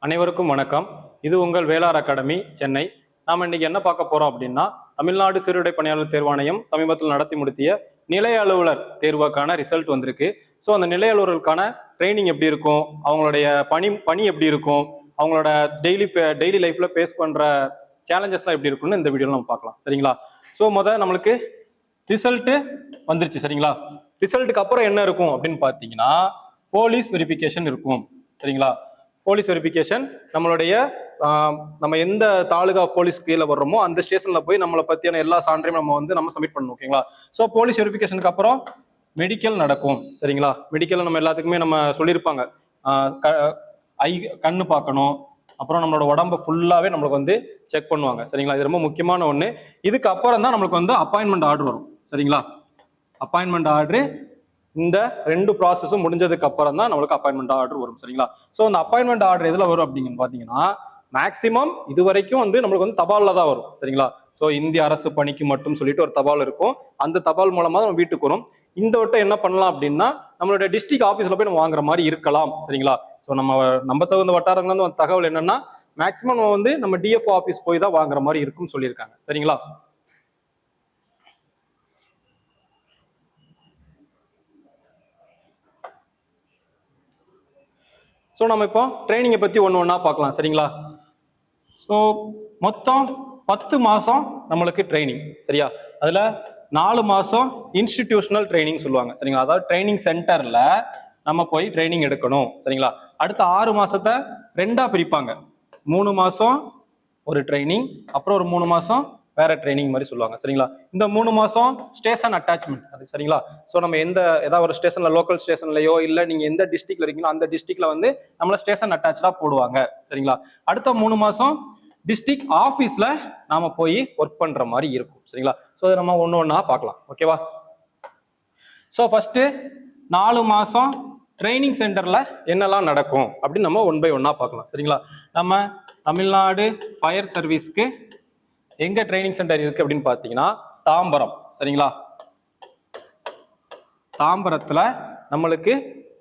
அனைவருக்கும் வணக்கம். இது உங்கள் வேளார் அகாடமி சென்னை. நாம் இன்னைக்கு என்ன பார்க்க போறோம் அப்படின்னா, தமிழ்நாடு சீருடை பணியாளர் தேர்வாணையம் சமீபத்தில் நடத்தி முடித்திய நிலைய அலுவலர் தேர்வுக்கான ரிசல்ட் வந்திருக்கு. ஸோ அந்த நிலைய அலுவலருக்கான ட்ரைனிங் எப்படி இருக்கும், அவங்களுடைய பணி எப்படி இருக்கும், அவங்களோட டெய்லி லைஃப்ல ஃபேஸ் பண்ற சேலஞ்சஸ்லாம் எப்படி இருக்கும்னு இந்த வீடியோல நம்ம பார்க்கலாம். சரிங்களா? ஸோ நம்மளுக்கு ரிசல்ட் வந்துருச்சு. சரிங்களா? ரிசல்ட்டுக்கு அப்புறம் என்ன இருக்கும் அப்படின்னு பார்த்தீங்கன்னா, போலீஸ் வெரிஃபிகேஷன் இருக்கும். சரிங்களா? போலீஸ் வெரிஃபிகேஷன் நம்மளுடைய நம்ம எந்த தாலுகா போலீஸ் கீழே வர்றோமோ அந்த ஸ்டேஷன்ல போய் நம்மளை பத்தியான எல்லா சான்றையும் நம்ம சப்மிட் பண்ணணும். ஓகேங்களா? ஸோ போலீஸ் வெரிஃபிகேஷனுக்கு அப்புறம் மெடிக்கல் நடக்கும். சரிங்களா? மெடிக்கல் நம்ம எல்லாத்துக்குமே நம்ம சொல்லியிருப்பாங்க, கண்ணு பார்க்கணும், அப்புறம் நம்மளோட உடம்ப ஃபுல்லாவே நம்மளுக்கு செக் பண்ணுவாங்க. சரிங்களா? இது ரொம்ப முக்கியமான ஒண்ணு. இதுக்கு அப்புறம் தான் நம்மளுக்கு அப்பாயின்மெண்ட் ஆர்டர் வரும். சரிங்களா? அப்பாயின்மெண்ட் ஆர்டர் இந்த ரெண்டு ப்ராசஸும் முடிஞ்சதுக்கு அப்புறம் தான் நம்மளுக்கு அப்பாயின்மெண்ட் ஆர்டர் வரும். சரிங்களா? ஸோ அந்த அப்பாயின்மெண்ட் ஆர்டர் எதுல வரும் அப்படின்னு பாத்தீங்கன்னா, மேக்சிமம் இது வரைக்கும் நம்மளுக்கு தபால்ல தான் வரும். சரிங்களா? ஸோ இந்திய அரசு பணிக்கு மட்டும் சொல்லிட்டு ஒரு தபால் இருக்கும். அந்த தபால் மூலமா நம்ம வீட்டுக்கு வரும். இந்த வட்டம் என்ன பண்ணலாம் அப்படின்னா, நம்மளுடைய டிஸ்ட்ரிக்ட் ஆஃபீஸ்ல போய் நம்ம வாங்குற மாதிரி இருக்கலாம். சரிங்களா? ஸோ நம்ம தகுந்த வட்டாரங்கள் தகவல் என்னன்னா, மேக்சிமம் நம்ம டிஎஃப்ஓ ஆஃபீஸ் போய் தான் வாங்குற மாதிரி இருக்கும்னு சொல்லியிருக்காங்க. சரிங்களா? ஸோ நம்ம இப்போ ட்ரைனிங்கை பற்றி ஒன்று பார்க்கலாம். சரிங்களா? ஸோ மொத்தம் 10 மாதம் நம்மளுக்கு ட்ரைனிங். சரியா? அதில் 4 மாதம் இன்ஸ்டிடியூஷனல் ட்ரைனிங் சொல்லுவாங்க. சரிங்களா? அதாவது ட்ரைனிங் சென்டரில் நம்ம போய் ட்ரைனிங் எடுக்கணும். சரிங்களா? அடுத்த 6 மாதத்தை 2ஆக பிரிப்பாங்க. 3 மாதம் ஒரு ட்ரைனிங், அப்புறம் ஒரு 3 மாதம் வேற ட்ரைனிங் மாதிரி சொல்லுவாங்க. சரிங்களா? இந்த 3 மாதம் ஸ்டேஷன் அட்டாச்மெண்ட். அது சரிங்களா? ஸோ நம்ம ஏதாவது ஒரு ஸ்டேஷன்ல, லோக்கல் ஸ்டேஷன்லயோ இல்லை நீங்க எந்த டிஸ்ட்ரிக்ட்ல இருக்கீங்களோ அந்த டிஸ்ட்ரிக்ட்ல நம்மள ஸ்டேஷன் அட்டாச்சா போடுவாங்க. சரிங்களா? அடுத்த 3 மாதம் டிஸ்ட்ரிக்ட் ஆஃபீஸ்ல நாம போய் ஒர்க் பண்ற மாதிரி இருக்கும். சரிங்களா? ஸோ அதை நம்ம ஒண்ணா பார்க்கலாம். ஓகேவா? ஸோ ஃபர்ஸ்ட் 4 மாதம் ட்ரைனிங் சென்டர்ல என்னெல்லாம் நடக்கும் அப்படின்னு நம்ம 1 by 1 பார்க்கலாம். சரிங்களா? நம்ம தமிழ்நாடு ஃபயர் சர்வீஸ்க்கு எங்க ட்ரைனிங் சென்டர் இருக்கு அப்படின்னு பாத்தீங்கன்னா, தாம்பரம். சரிங்களா? தாம்பரத்துல நம்மளுக்கு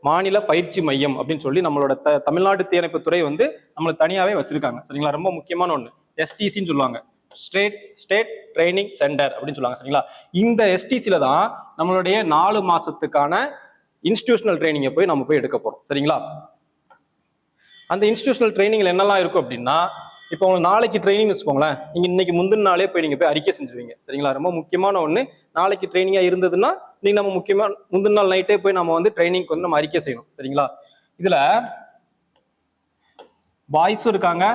மாநில பயிற்சி மையம் அப்படின்னு சொல்லி நம்மளோட தமிழ்நாடு தீயணைப்பு துறை நம்மளுக்கு தனியாவே வச்சிருக்காங்க. சரிங்களா? ரொம்ப முக்கியமான ஒண்ணு, எஸ்டிசின்னு சொல்லுவாங்க, ஸ்டேட் ட்ரைனிங் சென்டர் அப்படின்னு சொல்லுவாங்க. சரிங்களா? இந்த எஸ்டிசில தான் நம்மளுடைய 4 மாசத்துக்கான இன்ஸ்டிடியூஷனல் ட்ரைனிங்கை போய் நம்ம போய் எடுக்க போறோம். சரிங்களா? அந்த இன்ஸ்டிடியூஷனல் ட்ரைனிங்ல என்னெல்லாம் இருக்கும் அப்படின்னா, இப்போ உங்களுக்கு நாளைக்கு ட்ரைனிங் வச்சுக்கோங்களேன், நீங்க இன்னைக்கு முந்தின நாளே போய் நீங்க போய் அறிக்கை செஞ்சுருவீங்க. சரிங்களா? ரொம்ப முக்கியமான ஒண்ணு, நாளைக்கு ட்ரைனிங்கா இருந்ததுன்னா நீங்க நம்ம முக்கியமா முந்தின நாள் நைட்டே போய் நம்ம ட்ரைனிங்க்கு நம்ம அறிக்கை செய்யணும். சரிங்களா? இதுல பாய்ஸும் இருக்காங்க,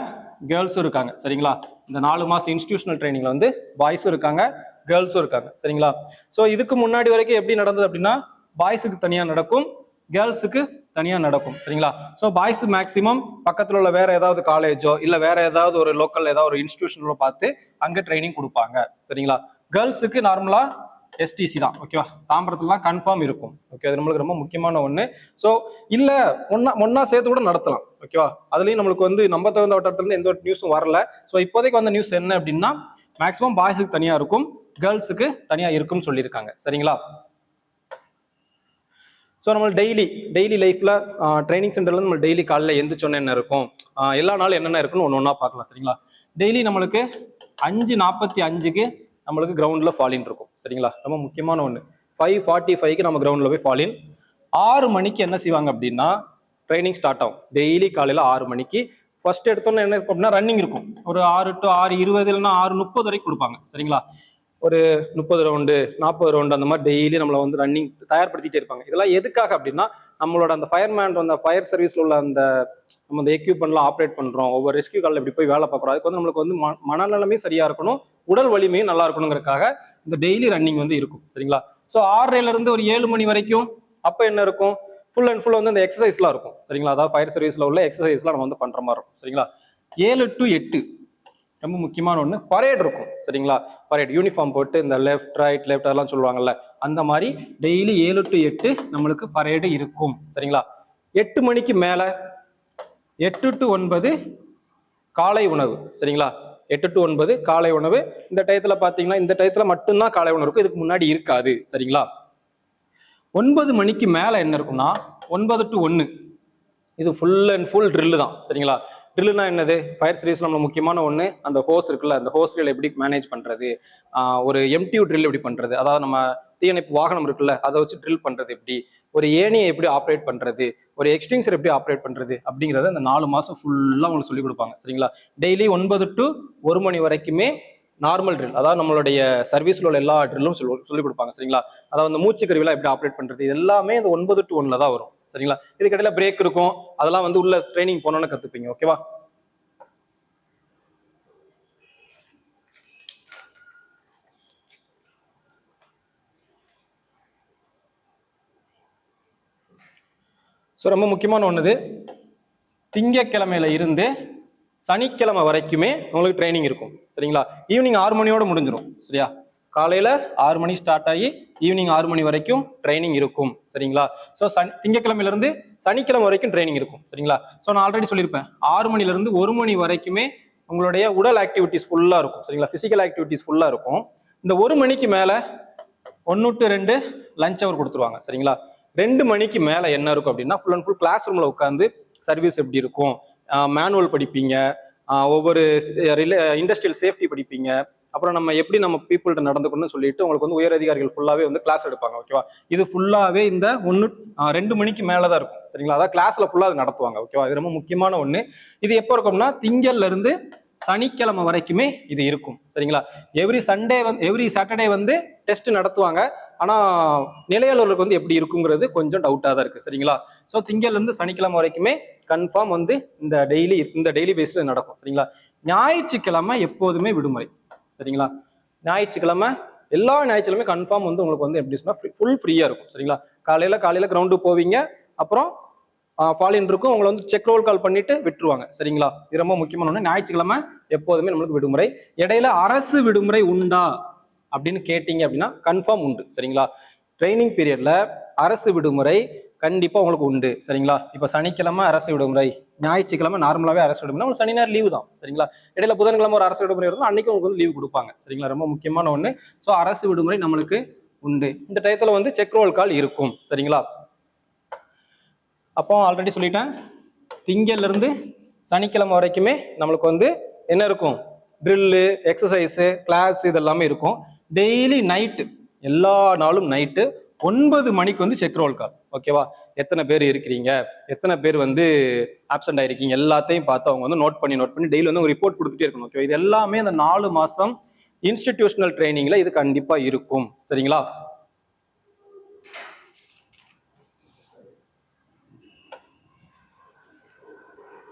கேர்ள்ஸும் இருக்காங்க. சரிங்களா? இந்த 4 மாசம் இன்ஸ்டிடியூஷனல் ட்ரைனிங்ல பாய்ஸும் இருக்காங்க, கேர்ள்ஸும் இருக்காங்க. சரிங்களா? ஸோ இதுக்கு முன்னாடி வரைக்கும் எப்படி நடந்தது அப்படின்னா, பாய்ஸுக்கு தனியா நடக்கும், கேர்ள்ஸுக்கு தனியா நடக்கும். சரிங்களா? ஸோ பாய்ஸ் மேக்சிமம் பக்கத்துல உள்ள வேற ஏதாவது காலேஜோ இல்ல வேற ஏதாவது ஒரு லோக்கல் ஏதாவது ஒரு இன்ஸ்டிடியூஷனோ பார்த்து அங்க ட்ரைனிங் கொடுப்பாங்க. சரிங்களா? கேர்ள்ஸுக்கு நார்மலா எஸ்டிசி தான். ஓகேவா? தாம்பரத்துல தான் கன்ஃபார்ம் இருக்கும். ஓகே, அது நம்மளுக்கு ரொம்ப முக்கியமான ஒண்ணு. ஸோ இல்ல ஒன்னா சேர்த்து கூட நடத்தலாம். ஓகேவா? அதுலயும் நம்மளுக்கு நம்ம தகுந்த வட்டத்துல இருந்து எந்த ஒரு நியூஸும் வரல. ஸோ இப்போதைக்கு வந்த நியூஸ் என்ன அப்படின்னா, மேக்சிமம் பாய்ஸுக்கு தனியா இருக்கும், கேர்ள்ஸுக்கு தனியா இருக்கும்னு சொல்லியிருக்காங்க. சரிங்களா? ஸோ நம்ம டெய்லி லைஃப்ல ட்ரைனிங் சென்டர்ல நம்ம டெய்லி காலையில் எந்திரிச்சோன்னு என்ன இருக்கும், எல்லா நாளும் என்னென்ன இருக்குன்னு ஒன்றா பார்க்கலாம். சரிங்களா? டெய்லி நம்மளுக்கு 5:45க்கு நம்மளுக்கு கிரவுண்ட்ல ஃபாலின் இருக்கும். சரிங்களா? ரொம்ப முக்கியமான ஒன்று. 5:45க்கு நம்ம கிரவுண்ட்ல போய் ஃபாலின். 6 மணிக்கு என்ன செய்வாங்க அப்படின்னா, ட்ரைனிங் ஸ்டார்ட் ஆகும். டெய்லி காலையில் 6 மணிக்கு ஃபர்ஸ்ட் எடுத்தோன்னு என்ன இருக்கும் அப்படின்னா, ரன்னிங் இருக்கும். ஒரு 6 to 6:20 இல்லைன்னா 6:30 வரைக்கும் கொடுப்பாங்க. சரிங்களா? ஒரு 30 ரவுண்டு 40 ரவுண்டு அந்த மாதிரி டெய்லி நம்மளை ரன்னிங் தயார்படுத்திட்டே இருப்பாங்க. இதெல்லாம் எதுக்காக அப்படின்னா, நம்மளோட அந்த ஃபயர்மேன் ஃபயர் சர்வீஸ்ல உள்ள நம்ம அந்த எக்யூப்மெண்ட்லாம் ஆப்ரேட் பண்றோம், ஒவ்வொரு ரெஸ்கியூ காலில் இப்படி போய் வேலை பார்க்குறோம், அதுக்கு நம்மளுக்கு மனநலமே சரியா இருக்கணும், உடல் வலிமையும் நல்லா இருக்கணுங்கிறதுக்காக இந்த டெய்லி ரன்னிங் இருக்கும். சரிங்களா? ஸோ 6:30 இருந்து ஒரு 7 மணி வரைக்கும் அப்போ என்ன இருக்கும், ஃபுல் அண்ட் ஃபுல் இந்த எக்ஸசைஸ்லாம் இருக்கும். சரிங்களா? அதாவது ஃபயர் சர்வீஸ்ல உள்ள எக்ஸசைஸ்லாம் நம்ம பண்ற மாதிரி இருக்கும். சரிங்களா? 7 to 8 ரொம்ப முக்கியமான ஒண்ணு, பரேட் இருக்கும். சரிங்களா? பரேட் யூனிஃபார்ம் போட்டு இந்த லெஃப்ட் ரைட் லெஃப்ட் அதெல்லாம் சொல்லுவாங்கல்ல, அந்த மாதிரி டெய்லி 7 to 8 நம்மளுக்கு பரேடு இருக்கும். சரிங்களா? 8 மணிக்கு மேல 8 to 9 காலை உணவு. சரிங்களா? 8 to 9 காலை உணவு. இந்த டயத்துல பாத்தீங்கன்னா, இந்த டயத்துல மட்டும்தான் காலை உணவு இருக்கும், இதுக்கு முன்னாடி இருக்காது. சரிங்களா? 9 மணிக்கு மேல என்ன இருக்கும்னா, 9 to 1 இது ஃபுல் அண்ட் ஃபுல் ட்ரில்லு தான். சரிங்களா? ட்ரில்லுனா என்னது? ஃபயர் சர்வீஸ்ல நம்ம முக்கியமான ஒன்று அந்த ஹோஸ் இருக்குல்ல, அந்த ஹோஸ்கள் எப்படி மேனேஜ் பண்றது, ஒரு எம்டியூ ட்ரில் எப்படி பண்றது, அதாவது நம்ம தீயணைப்பு வாகனம் இருக்குல்ல அதை வச்சு ட்ரில் பண்றது எப்படி, ஒரு ஏணியை எப்படி ஆப்ரேட் பண்றது, ஒரு எக்ஸ்டிங்ஷர் எப்படி ஆப்ரேட் பண்றது அப்படிங்கறத அந்த 4 மாசம் ஃபுல்லா உங்களுக்கு சொல்லி கொடுப்பாங்க. சரிங்களா? டெய்லி 9 to 1 மணி வரைக்குமே நார்மல் ட்ரில், அதாவது நம்மளுடைய சர்வீஸ்ல உள்ள எல்லா ட்ரில்லும் சொல்லி கொடுப்பாங்க. சரிங்களா? அதாவது அந்த மூச்சு கருவிலாம் எப்படி ஆப்ரேட் பண்றது, இது எல்லாமே இந்த 9 to 1 தான் வரும். சரிங்களா? இதுக்கிடையில பிரேக் இருக்கும், அதெல்லாம் வந்து உள்ள ட்ரைனிங் போனோன்னு கத்துப்பீங்க. ஓகேவா? ஸோ ரொம்ப முக்கியமான ஒன்றுது, திங்கக்கிழமையில இருந்து சனிக்கிழமை வரைக்குமே உங்களுக்கு ட்ரைனிங் இருக்கும். சரிங்களா? ஈவினிங் 6 மணியோட முடிஞ்சிடும். சரியா? காலையில 6 மணி ஸ்டார்ட் ஆகி ஈவினிங் 6 மணி வரைக்கும் ட்ரைனிங் இருக்கும். சரிங்களா? ஸோ திங்கக்கிழமையில இருந்து சனிக்கிழமை வரைக்கும் ட்ரைனிங் இருக்கும். சரிங்களா? ஸோ நான் ஆல்ரெடி சொல்லியிருப்பேன், 6 மணில இருந்து 1 மணி வரைக்குமே உங்களுடைய உடல் ஆக்டிவிட்டிஸ் ஃபுல்லா இருக்கும். சரிங்களா? பிசிக்கல் ஆக்டிவிட்டிஸ் ஃபுல்லா இருக்கும். இந்த 1 மணிக்கு மேல 1 to 2 லஞ்ச் அவர் கொடுத்துருவாங்க. சரிங்களா? 2 மணிக்கு மேல என்ன இருக்கும் அப்படின்னா ஃபுல் அண்ட் ஃபுல் கிளாஸ் ரூம்ல உட்காந்து சர்வீஸ் எப்படி இருக்கும், மேனுவல் படிப்பீங்க, ஒவ்வொரு இண்டஸ்ட்ரியல் சேஃப்டி படிப்பீங்க, அப்புறம் நம்ம எப்படி நம்ம பீப்புள்கிட்ட நடந்துக்கணும்னு சொல்லிட்டு உங்களுக்கு வந்து உயர் அதிகாரிகள் ஃபுல்லாவே வந்து கிளாஸ் எடுப்பாங்க. ஓகேவா? இது ஃபுல்லாவே இந்த 2 மணிக்கு மேலதான் இருக்கும். சரிங்களா? அதான் கிளாஸ்ல ஃபுல்லா அது நடத்துவாங்க. ஓகேவா? இது ரொம்ப முக்கியமான ஒண்ணு. இது எப்போ இருக்கும்னா திங்கள்ல இருந்து சனிக்கிழமை வரைக்குமே இது இருக்கும். சரிங்களா? எவ்ரி சாட்டர்டே வந்து டெஸ்ட் நடத்துவாங்க. ஆனா நிலையாளர்களுக்கு வந்து எப்படி இருக்குங்கிறது கொஞ்சம் டவுட்டா தான் இருக்கு. சரிங்களா? ஸோ திங்கள்ல இருந்து சனிக்கிழமை வரைக்குமே கன்ஃபார்ம் வந்து இந்த டெய்லி பேஸ்ல நடக்கும். சரிங்களா? ஞாயிற்றுக்கிழமை எப்போதுமே விடுமுறை. சரிங்களா? ஞாயிற்றுக்கிழமை எல்லா ஞாயிற்றுக்கிழமை கன்ஃபார்ம் வந்து உங்களுக்கு வந்து எப்படி சொன்னா ஃபுல் ஃப்ரீயா இருக்கும். சரிங்களா? காலையில கிரவுண்டு போவீங்க, அப்புறம் ஃபாலின் இருக்கும், உங்களை வந்து செக் ரோல் கால் பண்ணிட்டு விட்டுருவாங்க. சரிங்களா? இது ரொம்ப முக்கியமான ஒன்று. ஞாயிற்றுக்கிழமை எப்போதுமே நம்மளுக்கு விடுமுறை. இடையில அரசு விடுமுறை உண்டா அப்படின்னு கேட்டீங்க அப்படின்னா கன்ஃபார்ம் உண்டு. சரிங்களா? ட்ரைனிங் பீரியட்ல அரசு விடுமுறை கண்டிப்பா உங்களுக்கு உண்டு. சரிங்களா? இப்ப சனிக்கிழமை அரசு விடுமுறை, ஞாயிற்றுக்கிழமை நார்மலாவே அரசு விடுமுறை, உங்களுக்கு சனி நேரம் லீவு தான். சரிங்களா? இடையில புதன்கிழமை ஒரு அரசு விடுமுறை இருக்கும், அன்னைக்கு உங்களுக்கு வந்து லீவு கொடுப்பாங்க. சரிங்களா? ரொம்ப முக்கியமான ஒண்ணு. ஸோ அரசு விடுமுறை நம்மளுக்கு உண்டு. இந்த டயத்துல வந்து செக் ரோல் கால் இருக்கும். சரிங்களா? அப்போ ஆல்ரெடி சொல்லிட்டேன், திங்கள்ல இருந்து சனிக்கிழமை வரைக்குமே நம்மளுக்கு வந்து என்ன இருக்கும், ட்ரில்லு, எக்ஸசைஸு, கிளாஸ் இதெல்லாமே இருக்கும். டெய்லி நைட்டு, எல்லா நாளும் நைட்டு 9 மணிக்கு வந்து செக் ரோல் கால். ஓகேவா? எத்தனை பேர் இருக்கிறீங்க, எத்தனை பேர் வந்து ஆப்சென்ட் ஆயிருக்கீங்க, எல்லாத்தையும் பார்த்து அவங்க வந்து நோட் பண்ணி டெய்லி வந்து ஒரு ரிப்போர்ட் கொடுத்துட்டே இருக்கணும். ஓகே? இது எல்லாமே அந்த 4 மாசம் இன்ஸ்டிடியூஷனல் ட்ரைனிங்ல இது கண்டிப்பா இருக்கும். சரிங்களா?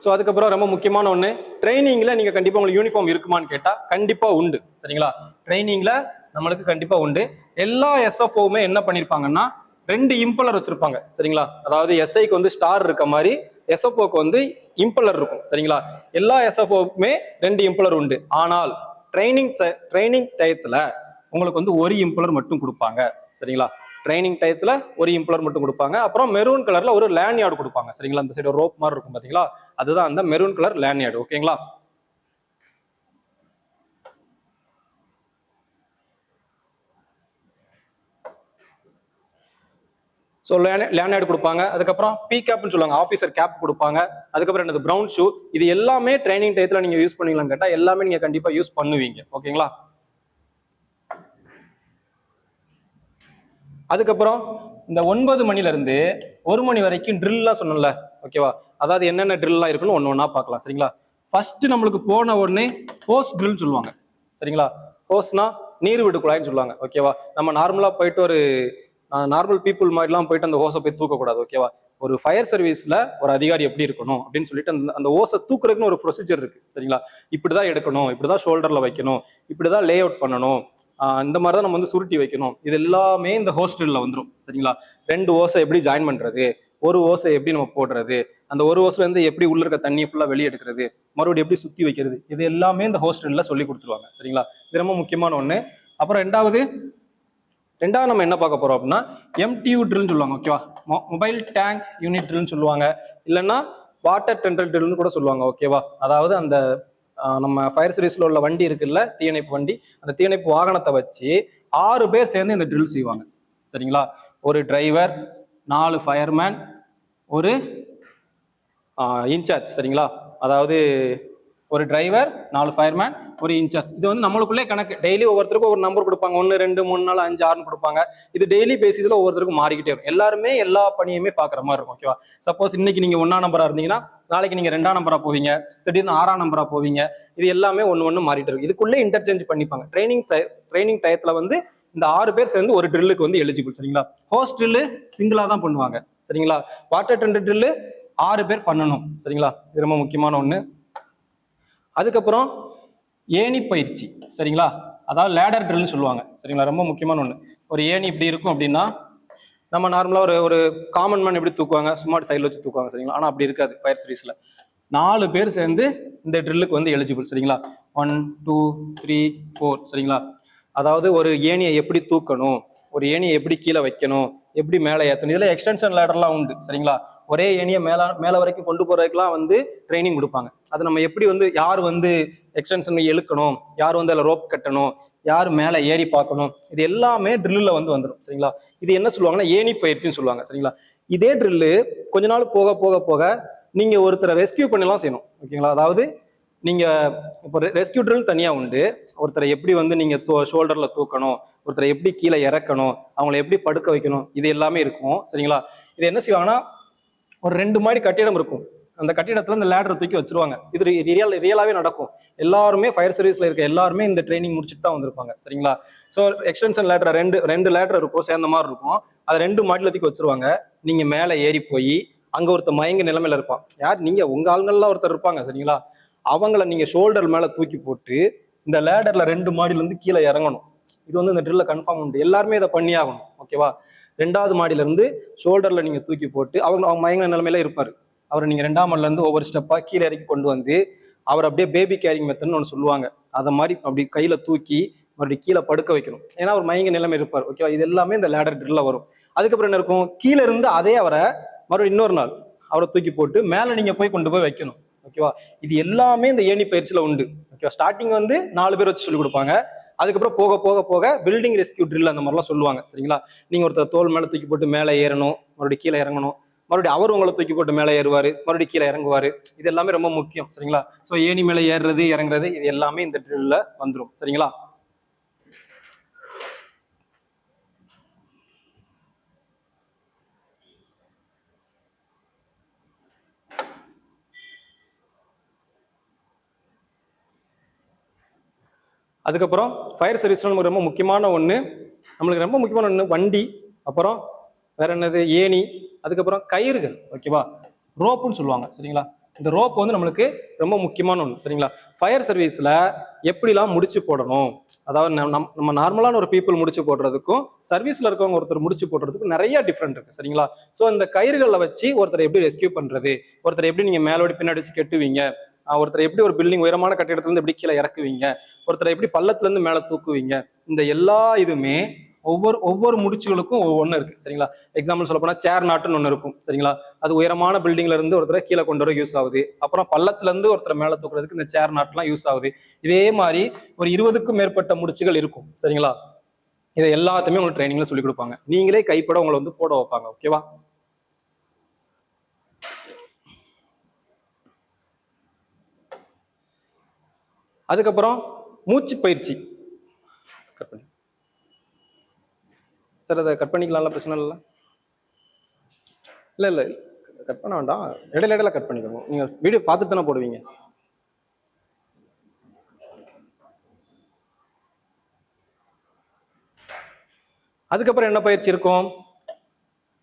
ஸோ அதுக்கப்புறம் ரொம்ப முக்கியமான ஒன்று, ட்ரைனிங்ல நீங்க கண்டிப்பா உங்களுக்கு யூனிஃபார்ம் இருக்குமான்னு கேட்டா கண்டிப்பா உண்டு. சரிங்களா? ட்ரைனிங்ல நம்மளுக்கு கண்டிப்பா உண்டு. எல்லா எஸ்எஃப்ஓவுமே என்ன பண்ணிருப்பாங்கன்னா 2 இம்பலர் வச்சிருப்பாங்க. சரிங்களா? அதாவது எஸ்ஐக்கு வந்து ஸ்டார் இருக்க மாதிரி எஸ்எஃப்ஓக்கு வந்து இம்பலர் இருக்கும். சரிங்களா? எல்லா எஸ்எஃப்ஓக்குமே 2 இம்பலர் உண்டு. ஆனால் ட்ரைனிங் டயத்துல உங்களுக்கு வந்து ஒரு இம்பலர் மட்டும் கொடுப்பாங்க. சரிங்களா? ட்ரைனிங் டயத்துல ஒரு இம்பலர் மட்டும் கொடுப்பாங்க. அப்புறம் மெரூன் கலர்ல ஒரு லேண்ட்யார்டு கொடுப்பாங்க. சரிங்களா? அந்த சைடு ரோப் மாதிரி இருக்கும் பாத்தீங்களா, அதுதான் அந்த மெரூன் கலர் லேண்ட்யார்டு. ஓகேங்களா? ஸோ லேண்ட்யார்டு கொடுப்பாங்க. அதுக்கப்புறம் பி கேப்னு சொல்லுவாங்க, ஆஃபீஸர் கேப் கொடுப்பாங்க. அதுக்கப்புறம் என்னது ப்ரௌன் ஷூ. இது எல்லாமே ட்ரைனிங் டயத்துல நீங்க யூஸ் பண்ணீங்களான்னு கேட்டா எல்லாமே நீங்க கண்டிப்பா யூஸ் பண்ணுவீங்க. ஓகேங்களா? அதுக்கப்புறம் இந்த 9 மணில இருந்து 1 மணி வரைக்கும் ட்ரில்லாம் சொன்னல. ஓகேவா? அதாவது என்னென்ன ட்ரில்லாம் இருக்குன்னு ஒன்னொன்னா பார்க்கலாம். சரிங்களா? ஃபர்ஸ்ட் நம்மளுக்கு போன உடனே ஹோஸ் ட்ரில் சொல்லுவாங்க. சரிங்களா? ஹோஸ்னா நீர் விடு குழாய்ன்னு சொல்லுவாங்க. ஓகேவா? நம்ம நார்மலா போயிட்டு ஒரு நார்மல் பீப்புள் மாதிரிலாம் போயிட்டு அந்த ஹோஸை போய் தூக்கக்கூடாது. ஓகேவா? ஒரு ஃபயர் சர்வீஸ்ல ஒரு அதிகாரி எப்படி இருக்கணும் அப்படின்னு சொல்லிட்டு அந்த ஓஸை தூக்குறதுக்குன்னு ஒரு ப்ரொசீஜர் இருக்கு. சரிங்களா? இப்படிதான் எடுக்கணும், இப்படிதான் ஷோல்டர்ல வைக்கணும், இப்படிதான் லே அவுட் பண்ணணும், இந்த மாதிரி தான் நம்ம வந்து சுருட்டி வைக்கணும். இது எல்லாமே இந்த ஹோஸ்டல்ல வந்துடும். சரிங்களா? 2 ஓஸை எப்படி ஜாயின் பண்றது, ஒரு ஓஸை எப்படி நம்ம போடுறது, அந்த ஒரு ஓஸ்ல இருந்து எப்படி உள்ள இருக்க தண்ணி ஃபுல்லா வெளியே எடுக்கிறது, மறுபடியும் எப்படி சுத்தி வைக்கிறது, இது எல்லாமே இந்த ஹோஸ்டல்ல சொல்லி கொடுத்துருவாங்க. சரிங்களா? இது ரொம்ப முக்கியமான ஒண்ணு. அப்புறம் ரெண்டாவது நம்ம என்ன பார்க்க போறோம் அப்படின்னா எம்டியூ ட்ரில்னு சொல்லுவாங்க. ஓகேவா? மொபைல் டேங்க் யூனிட் ட்ரில்னு சொல்லுவாங்க, இல்லைன்னா வாட்டர் டெண்டர் ட்ரில்னு கூட சொல்லுவாங்க. ஓகேவா? அதாவது அந்த நம்ம ஃபயர் சர்வீஸ்ல உள்ள வண்டி இருக்குல்ல, தீயணைப்பு வண்டி, அந்த தீயணைப்பு வாகனத்தை வச்சு 6 பேர் சேர்ந்து இந்த ட்ரில் செய்வாங்க. சரிங்களா? ஒரு டிரைவர், 4 ஃபயர்மேன், ஒரு இன்சார்ஜ். சரிங்களா? அதாவது ஒரு டிரைவர், 4 ஃபயர்மேன், ஒரு இன்சார்ஜ். இது வந்து நம்மளுக்குள்ளே கணக்கு. டெய்லி ஒவ்வொருத்தருக்கும் ஒரு நம்பர் கொடுப்பாங்க. 1 2 3 4 5 6 கொடுப்பாங்க. இது டெய்லி பேசிஸ்ல ஒவ்வொருத்தருக்கும் மாறிக்கிட்டே இருக்கும். எல்லாருமே எல்லா பணியுமே பாக்குற மாதிரி இருக்கும். ஓகேவா? சப்போஸ் இன்னைக்கு நீங்க 1ஆம் நம்பரா இருந்தீங்கன்னா நாளைக்கு நீங்க 2ஆம் நம்பரா போவீங்க, திடீர்னு 6ஆம் நம்பரா போவீங்க. இது எல்லாமே ஒண்ணு மாறிட்டு இருக்கும். இதுக்குள்ளே இன்டர்சேஞ்ச் பண்ணிப்பாங்க. ட்ரைனிங் டயத்துல வந்து இந்த 6 பேர் சேர்ந்து ஒரு ட்ரில்லுக்கு வந்து எலிஜிபிள். சரிங்களா? ஹோஸ்ட் ட்ரில்லு சிங்கிளா தான் பண்ணுவாங்க. சரிங்களா? வாட்டர் டெண்டர் ட்ரில்லு 6 பேர் பண்ணணும். சரிங்களா? இது ரொம்ப முக்கியமான ஒண்ணு. அதுக்கப்புறம் ஏணி பயிற்சி. சரிங்களா? அதாவது லேடர் ட்ரில்னு சொல்லுவாங்க. சரிங்களா? ரொம்ப முக்கியமான ஒண்ணு. ஒரு ஏணி இப்படி இருக்கும் அப்படின்னா நம்ம நார்மலா ஒரு காமன் மேன் எப்படி தூக்குவாங்க, சும்மா சைடில் வச்சு தூக்குவாங்க. சரிங்களா? ஆனா அப்படி இருக்காது. ஃபயர் சர்வீஸ்ல 4 பேர் சேர்ந்து இந்த ட்ரில்லுக்கு வந்து எலிஜிபிள். சரிங்களா? 1 2 3 4. சரிங்களா? அதாவது ஒரு ஏணியை எப்படி தூக்கணும், ஒரு ஏணியை எப்படி கீழே வைக்கணும், எப்படி மேலே ஏற்றணும், இதுல எக்ஸ்டென்ஷன் லேடர்லாம் உண்டு. சரிங்களா? ஒரே ஏணியை மேல வரைக்கும் கொண்டு போறதுக்குலாம் வந்து ட்ரைனிங் கொடுப்பாங்க. அது நம்ம எப்படி வந்து யார் வந்து எக்ஸ்டென்ஷன் இழுக்கணும், யார் வந்து அதில் ரோப் கட்டணும், யார் மேலே ஏறி பார்க்கணும், இது எல்லாமே ட்ரில்லில் வந்து வந்துடும். சரிங்களா? இது என்ன சொல்லுவாங்கன்னா ஏணி பயிற்சின்னு சொல்லுவாங்க. சரிங்களா? இதே ட்ரில்லு கொஞ்ச நாள் போக போக போக நீங்க ஒருத்தரை ரெஸ்கியூ பண்ணலாம் செய்யணும். ஓகேங்களா? அதாவது நீங்க இப்போ ரெஸ்கியூ ட்ரில் தனியா உண்டு. ஒருத்தரை எப்படி வந்து நீங்க ஷோல்டர்ல தூக்கணும், ஒருத்தரை எப்படி கீழே இறக்கணும், அவங்களை எப்படி படுக்க வைக்கணும், இது எல்லாமே இருக்கும். சரிங்களா? இது என்ன செய்வாங்கன்னா ஒரு 2 மாடி கட்டிடம் இருக்கும். அந்த கட்டிடத்துல இந்த லேடர் தூக்கி வச்சிருவாங்க. இது ரியலாவே நடக்கும். எல்லாருமே ஃபயர் சர்வீஸ்ல இருக்க எல்லாருமே இந்த ட்ரைனிங் முடிச்சுட்டு தான் வந்திருப்பாங்க. சரிங்களா? ஸோ எக்ஸ்டென்ஷன் லேடர் ரெண்டு லேடர் இருக்கும், சேர்ந்த மாதிரி இருக்கும். அதை 2 மாடியில தூக்கி வச்சிருவாங்க. நீங்க மேலே ஏறி போய் அங்க ஒருத்தர் மயங்க நிலைமையில இருப்பான். யார்? நீங்க உங்க ஆளுங்கள்லாம் ஒருத்தர் இருப்பாங்க. சரிங்களா? அவங்கள நீங்க ஷோல்டர் மேல தூக்கி போட்டு இந்த லேடர்ல 2 மாடியில இருந்து கீழே இறங்கணும். இது வந்து இந்த ட்ரில்ல கன்ஃபார்ம் உண்டு. எல்லாருமே இதை பண்ணி ஆகணும். ஓகேவா? 2வது மாடியில இருந்து ஷோல்டர்ல நீங்க தூக்கி போட்டு அவங்க மயங்க நிலைமையில இருப்பாரு. அவரை நீங்க 2ஆம் மாடில இருந்து ஒவ்வொரு ஸ்டெப்பா கீழே இறக்கி கொண்டு வந்து அவர் அப்படியே பேபி கேரிங் மெத்தட்னு ஒன்று சொல்லுவாங்க. அதை மாதிரி அப்படி கையில தூக்கி மறுபடியும் கீழே படுக்க வைக்கணும். ஏன்னா அவர் மயங்க நிலைமை இருப்பார். ஓகேவா? இது எல்லாமே இந்த லேடர் ட்ரில்ல வரும். அதுக்கப்புறம் என்ன இருக்கும்? கீழே இருந்து அதே அவரை மறுபடியும் இன்னொரு நாள் அவரை தூக்கி போட்டு மேல நீங்க போய் கொண்டு போய் வைக்கணும். ஓகேவா? இது எல்லாமே இந்த ஏணி பயிற்சியில உண்டு. ஓகேவா? ஸ்டார்டிங் வந்து 4 பேர் வச்சு சொல்லி கொடுப்பாங்க. அதுக்கப்புறம் போக போக போக பில்டிங் ரெஸ்கியூ ட்ரில் அந்த மாதிரிலாம் சொல்லுவாங்க. சரிங்களா? நீங்க ஒருத்தர் தோல் மேல தூக்கி போட்டு மேலே ஏறணும், மறுபடியும் கீழே இறங்கணும், மறுபடியும் அவர் உங்களை தூக்கி போட்டு மேலே ஏறுவாரு, மறுபடியும் கீழே இறங்குவாரு. இது எல்லாமே ரொம்ப முக்கியம். சரிங்களா? ஸோ ஏணி மேலே ஏறுறது இறங்குறது இது எல்லாமே இந்த ட்ரில்ல வந்துடும். சரிங்களா? அதுக்கப்புறம் ஃபயர் சர்வீஸ்ல நமக்கு ரொம்ப முக்கியமான ஒண்ணு, நம்மளுக்கு ரொம்ப முக்கியமான ஒண்ணு வண்டி, அப்புறம் வேற என்னது ஏணி, அதுக்கப்புறம் கயிறுகள். ஓகேவா? ரோப்புன்னு சொல்லுவாங்க. சரிங்களா? இந்த ரோப் வந்து நம்மளுக்கு ரொம்ப முக்கியமான ஒண்ணு. சரிங்களா? ஃபயர் சர்வீஸ்ல எப்படிலாம் முடிச்சு போடணும், அதாவது நம்ம நார்மலான ஒரு பீப்புள் முடிச்சு போடுறதுக்கும் சர்வீஸ்ல இருக்கவங்க ஒருத்தர் முடிச்சு போடுறதுக்கும் நிறைய டிஃப்ரெண்ட் இருக்கு. சரிங்களா? ஸோ இந்த கயிறுகளை வச்சு ஒருத்தரை எப்படி ரெஸ்கியூ பண்றது, ஒருத்தர் எப்படி நீங்க மேலோடி பின்னாடி வச்சு கெட்டுவீங்க, ஒருத்தர் எப்படி ஒரு பில்டிங் உயரமான கட்டிடத்துல இருந்து எப்படி கீழே இறக்குவீங்க, ஒருத்தரை எப்படி பள்ளத்துல இருந்து மேல தூக்குவீங்க, இந்த எல்லா இதுமே ஒவ்வொரு முடிச்சுகளுக்கும் ஒவ்வொன்று இருக்கு. சரிங்களா? எக்ஸாம்பிள் சொல்ல போனா சேர் நாட்டுன்னு ஒன்று இருக்கும். சரிங்களா? அது உயரமான பில்டிங்ல இருந்து ஒருத்தரை கீழே கொண்டு வர யூஸ் ஆகுது. அப்புறம் பள்ளத்துல இருந்து ஒருத்தரை மேல தூக்குறதுக்கு இந்த சேர் நாட்லாம் யூஸ் ஆகுது. இதே மாதிரி ஒரு 20க்கும் மேற்பட்ட முடிச்சுகள் இருக்கும். சரிங்களா? இதை எல்லாத்தையுமே உங்களுக்கு ட்ரைனிங்ல சொல்லி கொடுப்பாங்க. நீங்களே கைப்பட உங்களை வந்து போட வைப்பாங்க. ஓகேவா? அதுக்கப்புறம் மூச்சு பயிற்சி. கட் பண்ணி சார், அதை கட் பண்ணிக்கலாம்ல, பிரச்சனை இல்லை. இல்லை இல்லை கட் பண்ண வேண்டாம், இடையில கட் பண்ணிக்கணும். நீங்க வீடியோ பார்த்துட்டு தானே போடுவீங்க. அதுக்கப்புறம் என்ன பயிற்சி இருக்கும்?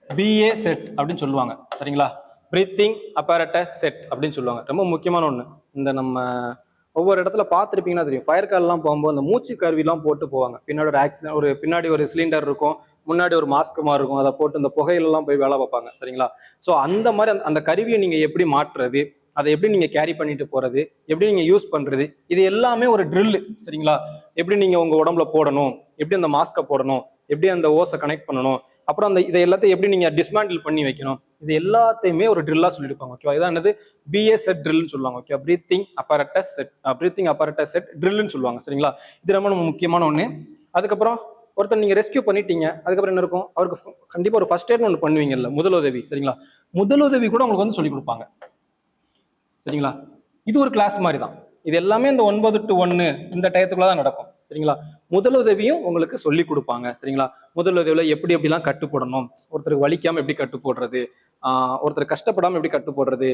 பிஏ செட் அப்படின்னு சொல்லுவாங்க. சரிங்களா? பிரீத்திங் அப்பரேட்டஸ் செட் அப்படின்னு சொல்லுவாங்க. ரொம்ப முக்கியமான ஒண்ணு. இந்த நம்ம ஒவ்வொரு இடத்துல பார்த்துருப்பீங்கன்னா தெரியும், ஃபயர் கால்லாம் போகும்போது அந்த மூச்சு கருவிலாம் போட்டு போவாங்க. பின்னாடி ஒரு ஆக்சிடென்ட், பின்னாடி ஒரு சிலிண்டர் இருக்கும், முன்னாடி ஒரு மாஸ்க் மாதிரி இருக்கும், அதை போட்டு இந்த புகையிலெல்லாம் போய் வேலை பார்ப்பாங்க. சரிங்களா? ஸோ அந்த மாதிரி அந்த கருவியை நீங்க எப்படி மாற்றுறது, அதை எப்படி நீங்க கேரி பண்ணிட்டு போறது, எப்படி நீங்க யூஸ் பண்றது, இது எல்லாமே ஒரு ட்ரில். சரிங்களா? எப்படி நீங்க உங்க உடம்புல போடணும், எப்படி அந்த மாஸ்கை போடணும், எப்படி அந்த ஓஸை கனெக்ட் பண்ணணும், அப்புறம் அந்த இதை எல்லாத்தையும் எப்படி நீங்க டிஸ்மேண்டில் பண்ணி வைக்கணும், இது எல்லாத்தையுமே ஒரு ட்ரில்லா சொல்லியிருப்பாங்க. ஓகேவா? இதான் என்னது? பிஏ செட் ட்ரில்னு சொல்லுவாங்க. ஓகே, பிரீத்திங் அப்பரேட்டஸ் செட் ட்ரில்னு சொல்லுவாங்க. சரிங்களா? இது ரொம்ப முக்கியமான ஒண்ணு. அதுக்கப்புறம் ஒருத்தர் நீங்க ரெஸ்கியூ பண்ணிட்டீங்க, அதுக்கப்புறம் என்ன இருக்கும்? அவருக்கு கண்டிப்பா ஒரு ஃபர்ஸ்ட் எய்ட் ஒன்று பண்ணுவீங்கல்ல, முதலுதவி. சரிங்களா? முதலுதவி கூட உங்களுக்கு வந்து சொல்லி கொடுப்பாங்க. சரிங்களா? இது ஒரு கிளாஸ் மாதிரி தான். இது எல்லாமே இந்த 9 to 1 இந்த டயத்துக்குள்ள தான் நடக்கும் சரிங்களா. முதலுதவியும் உங்களுக்கு சொல்லி கொடுப்பாங்க சரிங்களா. முதலுதவியில எப்படி எப்படிலாம் கட்டு போடணும், ஒருத்தருக்கு வலிக்காம எப்படி கட்டு போடுறது, ஒருத்தர் கஷ்டப்படாம எப்படி கட்டு போடுறது,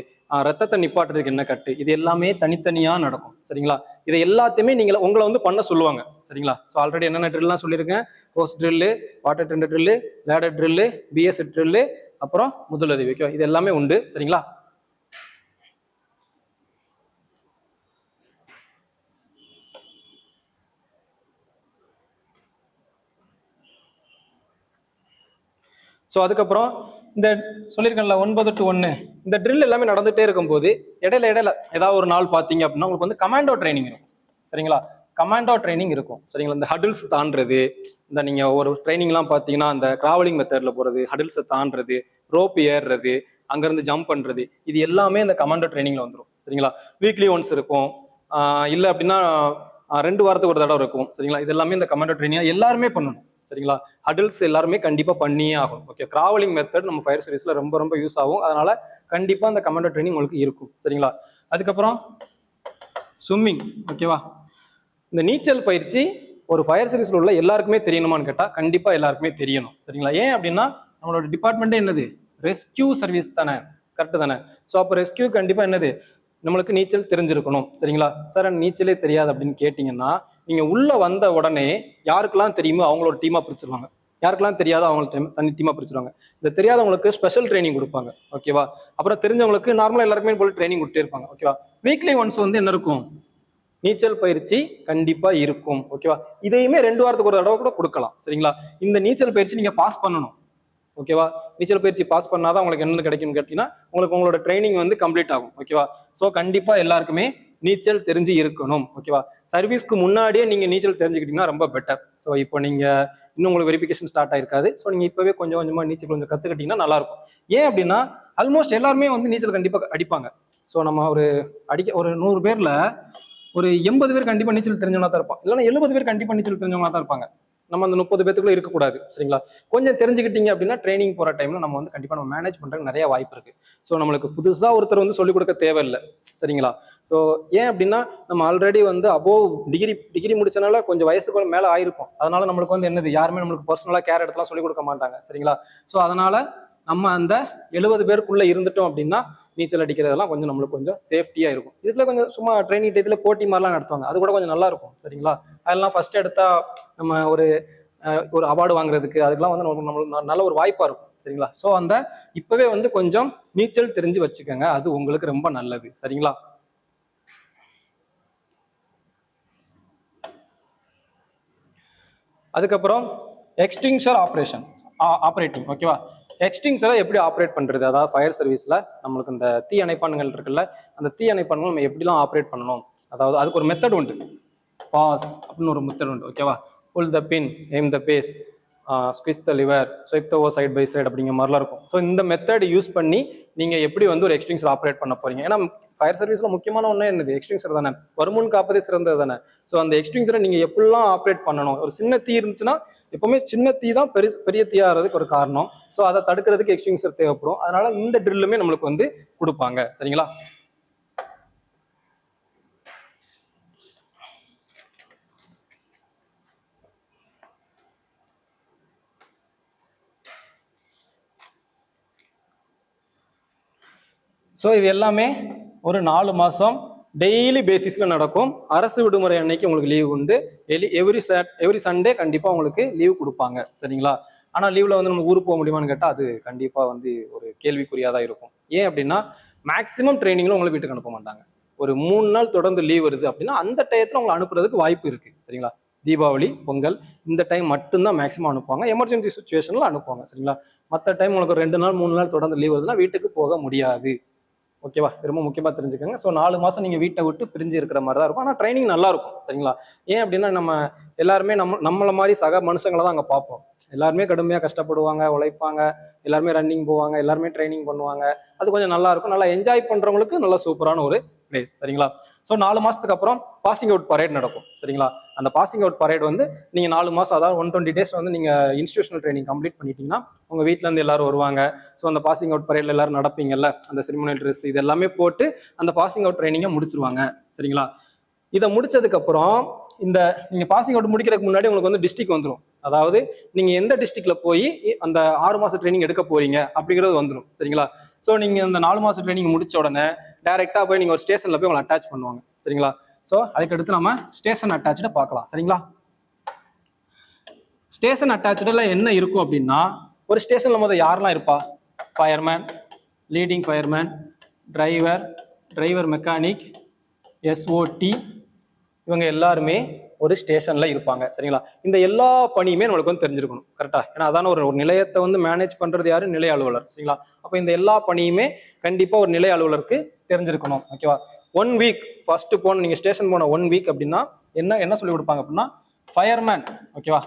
ரத்தத்தை நிப்பாட்டுறதுக்கு என்ன கட்டு, இது எல்லாமே தனித்தனியா நடக்கும் சரிங்களா. இதை எல்லாத்தையுமே நீங்க உங்களை வந்து பண்ண சொல்லுவாங்க சரிங்களா. ஸோ ஆல்ரெடி என்னென்ன ட்ரில்லாம் சொல்லியிருக்கேன், hose drill, water tender drill, ladder drill, BS drill, அப்புறம் முதலுதவி. ஓகே, இது எல்லாமே உண்டு சரிங்களா. ஸோ அதுக்கப்புறம் இந்த சொல்லியிருக்கேன்ல 9 to 1 இந்த ட்ரில் எல்லாமே நடந்துகிட்டே இருக்கும்போது இடையில ஏதாவது ஒரு நாள் பார்த்தீங்க அப்படின்னா உங்களுக்கு வந்து கமாண்டோ ட்ரைனிங் இருக்கும் சரிங்களா. கமாண்டோ ட்ரைனிங் இருக்கும் சரிங்களா. இந்த ஹடில்ஸ் தாண்டுறது, இந்த நீங்க ஒரு ட்ரைனிங்லாம் பார்த்தீங்கன்னா அந்த டிராவலிங் மெத்தட்ல போறது, ஹடில்ஸை தாண்டுறது, ரோப் ஏறுறது, அங்கேருந்து ஜம்ப் பண்றது, இது எல்லாமே இந்த கமாண்டோ ட்ரைனிங்ல வந்துடும் சரிங்களா. வீக்லி ஒன்ஸ் இருக்கும், இல்லை அப்படின்னா 2 வாரத்துக்கு ஒரு தடவை இருக்கும் சரிங்களா. இது எல்லாமே இந்த கமாண்டோ ட்ரைனிங் எல்லாருமே பண்ணணும் சரிங்களா. ஹடில்ஸ் எல்லாருமே கண்டிப்பா பண்ணியே ஆகும். ஓகே, கிராவலிங் மெத்தட் நம்ம ஃபயர் சர்வீஸ்ல ரொம்ப ரொம்ப யூஸ் ஆகும். அதனால கண்டிப்பா அந்த கமாண்டோ ட்ரைனிங் உங்களுக்கு இருக்கும் சரிங்களா. அதுக்கப்புறம் ஸ்விம்மிங். ஓகேவா, இந்த நீச்சல் பயிற்சி ஒரு ஃபயர் சர்வீஸ்ல உள்ள எல்லாருக்குமே தெரியணுமான்னு கேட்டா கண்டிப்பா எல்லாருக்குமே தெரியணும் சரிங்களா. ஏன் அப்படின்னா நம்மளோட டிபார்ட்மெண்ட்டே என்னது, ரெஸ்கியூ சர்வீஸ் தானே, கரெக்ட் தானே. ஸோ அப்போ ரெஸ்கியூ கண்டிப்பா என்னது, நம்மளுக்கு நீச்சல் தெரிஞ்சிருக்கணும் சரிங்களா. சார் நீச்சலே தெரியாது அப்படின்னு கேட்டீங்கன்னா நீங்க உள்ள வந்த உடனே யாருக்கெல்லாம் தெரியுமோ அவங்களோட டீமா பிரிச்சிருவாங்க, யாருக்கெல்லாம் தெரியாதோ அவங்க தனி டீமா பிரிச்சிருவாங்க. இந்த தெரியாதவங்களுக்கு ஸ்பெஷல் ட்ரைனிங் கொடுப்பாங்க ஓகேவா. அப்புறம் தெரிஞ்சவங்களுக்கு நார்மலா எல்லாருக்குமே போல ட்ரைனிங் கொடுத்தே இருப்பாங்க ஓகேவா. வீக்லி ஒன்ஸ் வந்து என்ன இருக்கும், நீச்சல் பயிற்சி கண்டிப்பா இருக்கும் ஓகேவா. இதையுமே 2 வாரத்துக்கு ஒரு தடவை கூட கொடுக்கலாம் சரிங்களா. இந்த நீச்சல் பயிற்சி நீங்க பாஸ் பண்ணணும் ஓகேவா. நீச்சல் பயிற்சி பாஸ் பண்ணாதான் உங்களுக்கு என்ன கிடைக்கும்னு கேட்டீங்கன்னா உங்களுக்கு உங்களோட ட்ரைனிங் வந்து கம்ப்ளீட் ஆகும் ஓகேவா. ஸோ கண்டிப்பா எல்லாருக்குமே நீச்சல் தெரிஞ்சு இருக்கணும் ஓகேவா. சர்வீஸ்க்கு முன்னாடியே நீங்க நீச்சல் தெரிஞ்சுக்கிட்டீங்கன்னா ரொம்ப பெட்டர். ஸோ இப்போ நீங்க இன்னும் உங்களுக்கு வெரிஃபிகேஷன் ஸ்டார்ட் ஆயிருக்காது. ஸோ நீங்க இப்பவே கொஞ்சம் கொஞ்சமா நீச்சல் கொஞ்சம் கத்துக்கிட்டீங்கன்னா நல்லா இருக்கும். ஏன் அப்படின்னா ஆல்மோஸ்ட் எல்லாருமே வந்து நீச்சல் கண்டிப்பா அடிப்பாங்க. ஸோ நம்ம ஒரு 100 பேர்ல ஒரு 80 பேர் கண்டிப்பா நீச்சல் தெரிஞ்சவங்களா தான் இருப்பாங்க, இல்லைன்னா 70 பேர் கண்டிப்பா நீச்சல் தெரிஞ்சவங்களா தான் இருப்பாங்க. நம்ம அந்த 30 பேத்துக்குள்ள இருக்கக்கூடாது சரிங்களா. கொஞ்சம் தெரிஞ்சுக்கிட்டீங்க அப்படின்னா ட்ரைனிங் போற டைம்ல நம்ம வந்து கண்டிப்பா நம்ம மேனேஜ் பண்றதுக்கு நிறைய வாய்ப்பு இருக்கு. ஸோ நம்மளுக்கு புதுசா ஒருத்தர் வந்து சொல்லிக் கொடுக்க தேவையில்லை சரிங்களா. ஸோ ஏன் அப்படின்னா நம்ம ஆல்ரெடி வந்து அபோவ் டிகிரி முடிச்சனால கொஞ்சம் வயசுக்கு மேல ஆயிருக்கும். அதனால நம்மளுக்கு வந்து என்னது, யாருமே நம்மளுக்கு பர்சனலா கேர் எடுத்துலாம் சொல்லிக் கொடுக்க மாட்டாங்க சரிங்களா. ஸோ அதனால நம்ம அந்த 70 பேருக்குள்ள இருந்துட்டோம் அப்படின்னா நீச்சல் அடிக்கிறதெல்லாம் கொஞ்சம் நம்மளுக்கு கொஞ்சம் சேஃப்டியா இருக்கும். இதுல கொஞ்சம் சும்மா ட்ரைனிங் டயத்துல போட்டி மாதிரிலாம் நடத்துவாங்க, அது கூட கொஞ்சம் நல்லா இருக்கும் சரிங்களா. அதெல்லாம் ஃபர்ஸ்ட் எடுத்தா நம்ம ஒரு அவார்டு வாங்குறதுக்கு அதுக்கெல்லாம் வந்து நம்மளுக்கு நல்ல ஒரு வாய்ப்பா இருக்கும் சரிங்களா. ஸோ அந்த இப்பவே வந்து கொஞ்சம் நீச்சல் தெரிஞ்சு வச்சுக்கோங்க, அது உங்களுக்கு ரொம்ப நல்லது சரிங்களா. அதுக்கப்புறம் எக்ஸ்டிங்ஷர் ஆப்ரேட்டிங் ஓகேவா. எக்ஸ்டிங்ஷரை எப்படி ஆப்ரேட் பண்றது, அதாவது ஃபயர் சர்வீஸ்ல நம்மளுக்கு இந்த தீ அணைப்பான்கள் இருக்குல்ல, அந்த தீ அணைப்பான்கள் நம்ம எப்படிலாம் ஆப்ரேட் பண்ணணும், அதாவது அதுக்கு ஒரு மெத்தட் உண்டு. பாஸ் அப்படின்னு ஒரு மெத்தட் உண்டு ஓகேவா. Pull the pin, aim the base, squeeze the lever, swipe the over side by side அப்படிங்கிற மாதிரிலாம் இருக்கும். ஸோ இந்த மெத்தட் யூஸ் பண்ணி நீங்க எப்படி வந்து ஒரு எக்ஸ்டிங்ஷர் ஆப்ரேட் பண்ண போறீங்க. ஏன்னா ஃபயர் சர்வீஸ்ல முக்கியமான ஒண்ணு என்னது, எக்ஸ்டிங்ஷர் தானே, வருமுன் காப்பதே சிறந்தது தானே. ஸோ அந்த எக்ஸ்டிங்ஷரை நீங்க எப்படிலாம் ஆப்ரேட் பண்ணணும். ஒரு சின்ன தீ இருந்துச்சுன்னா எப்பவுமே சின்ன தீ தான் பெரிய தீ ஆகிறதுக்கு ஒரு காரணம். ஸோ அதை தடுக்கிறதுக்கு எக்ஸ்டிங்ஷர் தேவைப்படும். அதனால இந்த ட்ரில்லுமே நம்மளுக்கு வந்து கொடுப்பாங்க சரிங்களா. ஸோ இது எல்லாமே ஒரு 4 மாதம் டெய்லி பேசிஸ்ல நடக்கும். அரசு விடுமுறை அன்னைக்கு உங்களுக்கு லீவ் உண்டு. எவ்ரி சண்டே கண்டிப்பாக உங்களுக்கு லீவ் கொடுப்பாங்க சரிங்களா. ஆனால் லீவ்ல வந்து நம்ம ஊருக்கு போக முடியுமான்னு கேட்டால் அது கண்டிப்பாக வந்து ஒரு கேள்விக்குறியாக தான் இருக்கும். ஏன் அப்படின்னா மேக்ஸிமம் ட்ரைனிங்ல உங்களை வீட்டுக்கு அனுப்ப மாட்டாங்க. ஒரு 3 நாள் தொடர்ந்து லீவ் வருது அப்படின்னா அந்த டயத்தில் உங்களை அனுப்புறதுக்கு வாய்ப்பு இருக்கு சரிங்களா. தீபாவளி, பொங்கல் இந்த டைம் மட்டும்தான் மேக்ஸிமம் அனுப்புவாங்க. எமர்ஜென்சி சுச்சுவேஷன்ல அனுப்புவாங்க சரிங்களா. மற்ற டைம் உங்களுக்கு 2 நாள் 3 நாள் தொடர்ந்து லீவ் வருதுன்னா வீட்டுக்கு போக முடியாது ஓகேவா. ரொம்ப முக்கியமாக தெரிஞ்சுக்கோங்க. ஸோ 4 மாதம் நீங்கள் வீட்டை விட்டு பிரிஞ்சு இருக்கிற மாதிரி தான் இருக்கும். ஆனால் ட்ரைனிங் நல்லா இருக்கும் சரிங்களா. ஏன் அப்படின்னா நம்ம எல்லாருமே நம்மள மாதிரி சக மனுஷங்களை தான் அங்கே பார்ப்போம். எல்லாருமே கடுமையாக கஷ்டப்படுவாங்க, உழைப்பாங்க, எல்லாருமே ரன்னிங் போவாங்க, எல்லாருமே ட்ரைனிங் பண்ணுவாங்க. அது கொஞ்சம் நல்லா இருக்கும். நல்லா என்ஜாய் பண்றவங்களுக்கு நல்ல சூப்பரான ஒரு பிளேஸ். சரிங்களா? ஸோ 4 மாசத்துக்கு அப்புறம் பாசிங் அவுட் பரேட் நடக்கும். சரிங்களா? அந்த பாசிங் அவுட் பரேட் வந்து நீங்க 4 மாசம், அதாவது 120 டேஸ் வந்து நீங்க இன்ஸ்டிடியூஷனல் ட்ரைனிங் கம்ப்ளீட் பண்ணிட்டீங்கன்னா உங்க வீட்டுல இருந்து எல்லாரும் வருவாங்க. ஸோ அந்த பாசிங் அவுட் பரேட்ல எல்லாரும் நடப்பீங்கல்ல, அந்த செரிமோனியல் ட்ரெஸ் இது எல்லாமே போட்டு அந்த பாசிங் அவுட் ட்ரைனிங்கை முடிச்சிருவாங்க. சரிங்களா? இதை முடிச்சதுக்கு அப்புறம் இந்த நீங்க பாசிங் அவுட் முடிக்கிறதுக்கு முன்னாடி உங்களுக்கு வந்து டிஸ்ட்ரிக்ட் வந்துடும். அதாவது நீங்க எந்த டிஸ்ட்ரிக்ட்ல போய் அந்த 6 மாசம் ட்ரைனிங் எடுக்க போறீங்க அப்படிங்கிறது வந்துடும். சரிங்களா? ஸோ நீங்க இந்த 4 மாசம் ட்ரைனிங் முடிச்ச உடனே டைரக்டா போய் நீங்க ஒரு ஸ்டேஷன்ல போய் உங்களை அட்டாச் பண்ணுவாங்க. சரிங்களா? ஸோ அதுக்கு அடுத்து நம்ம ஸ்டேஷன் அட்டாச்சை பார்க்கலாம். சரிங்களா? ஸ்டேஷன் அட்டாச்ல என்ன இருக்கும் அப்படின்னா, ஒரு ஸ்டேஷன்ல முதல் யாரெல்லாம் இருப்பா? Fireman, leading fireman, driver mechanic, SOD, இவங்க எல்லாருமே ஒரு ஸ்டேஷன்ல இருப்பாங்க. சரிங்களா? இந்த எல்லா பணியுமே நம்மளுக்கு வந்து தெரிஞ்சிருக்கணும். கரெக்டா? ஏன்னா அதான ஒரு நிலையத்தை வந்து மேனேஜ் பண்றது யாரு? நிலைய அலுவலர். சரிங்களா? அப்ப இந்த எல்லா பணியுமே கண்டிப்பா ஒரு நிலைய அலுவலருக்கு தெரிஞ்சிருக்கணும். ஓகேவா? 1 வீக் ஃபர்ஸ்ட் போன நீங்க ஸ்டேஷன் போன 1 வீக் அப்படின்னா என்ன சொல்லி கொடுப்பாங்க அப்படின்னா, ஃபயர்மேன். ஓகேவா?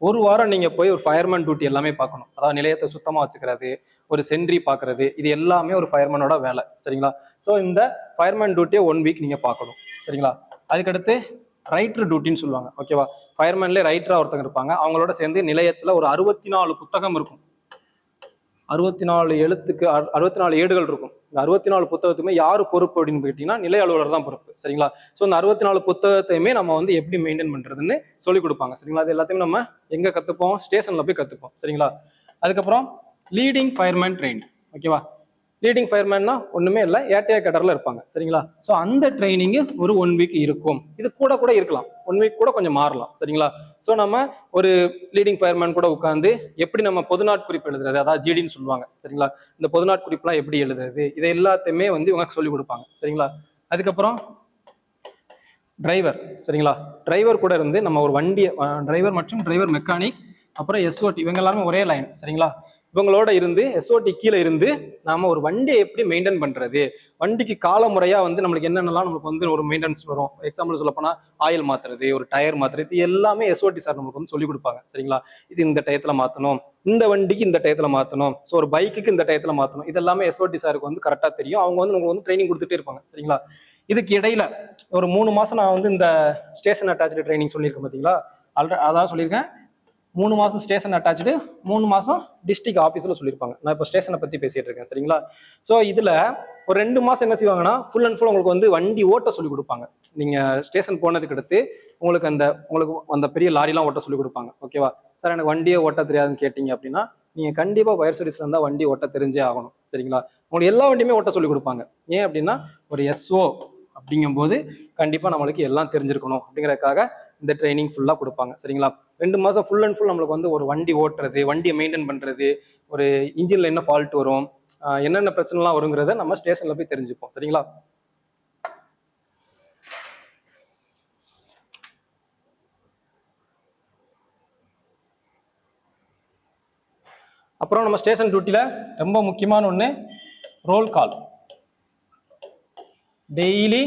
ஒரு வாரம் நீங்க போய் ஒரு ஃபயர்மேன் டியூட்டி எல்லாமே பார்க்கணும். அதாவது நிலையத்தை சுத்தமா வச்சுக்கிறது, ஒரு சென்ட்ரி பார்க்கறது, இது எல்லாமே ஒரு ஃபயர்மேனோட வேலை. சரிங்களா? ஸோ இந்த ஃபயர்மேன் டியூட்டியை 1 வீக் நீங்க பார்க்கணும். சரிங்களா? அதுக்கடுத்து ரைட்டர் டியூட்டின்னு சொல்லுவாங்க. ஓகேவா? ஃபயர்மேன்லேயே ரைட்டரா ஒருத்தங்க இருப்பாங்க. அவங்களோட சேர்ந்து நிலையத்துல ஒரு 64 புத்தகம் இருக்கும். 64 எழுத்துக்கு 64 ஏடுகள் இருக்கும். இந்த 64 புத்தகத்துக்குமே யாரு பொறுப்பு அப்படின்னு கேட்டீங்கன்னா நிலைய அலுவலர் தான் பொறுப்பு. சரிங்களா? ஸோ இந்த 64 புத்தகத்தையுமே நம்ம வந்து எப்படி மெயின்டைன் பண்றதுன்னு சொல்லி கொடுப்பாங்க. சரிங்களா? அது எல்லாத்தையுமே நம்ம எங்க கத்துப்போம்? ஸ்டேஷன்ல போய் கத்துப்போம். சரிங்களா? அதுக்கப்புறம் லீடிங் ஃபயர்மேன் ட்ரைனிங். ஓகேவா? லீடிங் ஃபயர்மேன்னா ஒண்ணுமே இல்லை, ஏட்டையா கேடர்ல இருப்பாங்க. சரிங்களா? ஸோ அந்த ட்ரைனிங் ஒரு 1 வீக் இருக்கும். இது கூட இருக்கலாம், 1 வீக் கூட கொஞ்சம் மாறலாம். சரிங்களா? ஸோ நம்ம ஒரு லீடிங் ஃபயர்மேன் கூட உட்காந்து எப்படி நம்ம பொதுநாட் குறிப்பு எழுதுறது, அதாவது ஜிடின்னு சொல்லுவாங்க. சரிங்களா? இந்த பொதுநாட் குறிப்புலாம் எப்படி எழுதுறது, இதை எல்லாத்தையுமே வந்து இவங்க சொல்லி கொடுப்பாங்க. சரிங்களா? அதுக்கப்புறம் டிரைவர். சரிங்களா? டிரைவர் கூட இருந்து நம்ம ஒரு வண்டியை, டிரைவர் மற்றும் டிரைவர் மெக்கானிக், அப்புறம் எஸ்ஓடி, இவங்க எல்லாமே ஒரே லைன். சரிங்களா? இவங்களோட இருந்து எஸ்ஓடி கீழே இருந்து நாம ஒரு வண்டியை எப்படி மெயின்டைன் பண்றது, வண்டிக்கு கால முறையா வந்து நம்மளுக்கு என்னென்னலாம் நமக்கு வந்து ஒரு மெயின்டெனன்ஸ் வரும். எக்ஸாம்பிள் சொல்ல போனா ஆயில் மாத்துறது, ஒரு டயர் மாத்துறது, இது எல்லாமே எஸ்ஓடி சார் நமக்கு வந்து சொல்லி கொடுப்பாங்க. சரிங்களா? இது இந்த டயத்துல மாத்தணும், இந்த வண்டிக்கு இந்த டயத்துல மாத்தணும், ஸோ ஒரு பைக்குக்கு இந்த டயத்துல மாத்தணும், இது எல்லாமே எஸ்ஓடி சாருக்கு வந்து கரெக்டா தெரியும். அவங்க வந்து உங்களுக்கு வந்து ட்ரைனிங் கொடுத்துட்டே இருப்பாங்க. சரிங்களா? இதுக்கு இடையில ஒரு 3 மாசம் நான் வந்து இந்த ஸ்டேஷன் அட்டாச்சு ட்ரைனிங் சொல்லியிருக்கேன் பார்த்தீங்களா? அதான் சொல்லியிருக்கேன். 3 மாசம் ஸ்டேஷன் அட்டாச்சு, 3 மாசம் டிஸ்ட்ரிக்ட் ஆஃபீஸில் சொல்லியிருப்பாங்க. நான் இப்போ ஸ்டேஷனை பற்றி பேசிட்டு இருக்கேன். சரிங்களா? ஸோ இதில் ஒரு 2 மாசம் என்ன செய்வாங்கன்னா, ஃபுல் அண்ட் ஃபுல் உங்களுக்கு வந்து வண்டி ஓட்ட சொல்லி கொடுப்பாங்க. நீங்கள் ஸ்டேஷன் போனதுக்கு அடுத்து உங்களுக்கு அந்த பெரிய லாரிலாம் ஓட்ட சொல்லி கொடுப்பாங்க. ஓகேவா? சார் எனக்கு வண்டியே ஓட்ட தெரியாதுன்னு கேட்டீங்க அப்படின்னா, நீங்கள் கண்டிப்பாக ஃபயர் சர்வீஸ்ல இருந்தால் வண்டி ஓட்ட தெரிஞ்சே ஆகணும். சரிங்களா? உங்களுக்கு எல்லா வண்டியுமே ஓட்ட சொல்லி கொடுப்பாங்க. ஏன் அப்படின்னா ஒரு எஸ்ஓ அப்படிங்கும்போது கண்டிப்பாக நம்மளுக்கு எல்லாம் தெரிஞ்சிருக்கணும் அப்படிங்கிறதுக்காக இந்த ட்ரைனிங் ஃபுல்லாக கொடுப்பாங்க. சரிங்களா? 2 மாசம் ஃபுல் அண்ட் ஃபுல் நம்மளுக்கு வந்து ஒரு வண்டி ஓட்டுறது, வண்டியை மெயின்டைன் பண்றது, ஒரு இன்ஜின்ல என்ன ஃபால்ட் வரும், என்னென்ன பிரச்சனைலாம் வருங்கிறத நம்ம ஸ்டேஷன்ல போய் தெரிஞ்சுப்போம். சரிங்களா? அப்புறம் நம்ம ஸ்டேஷன் டியூட்டில ரொம்ப முக்கியமான ஒன்று ரோல் கால். டெய்லி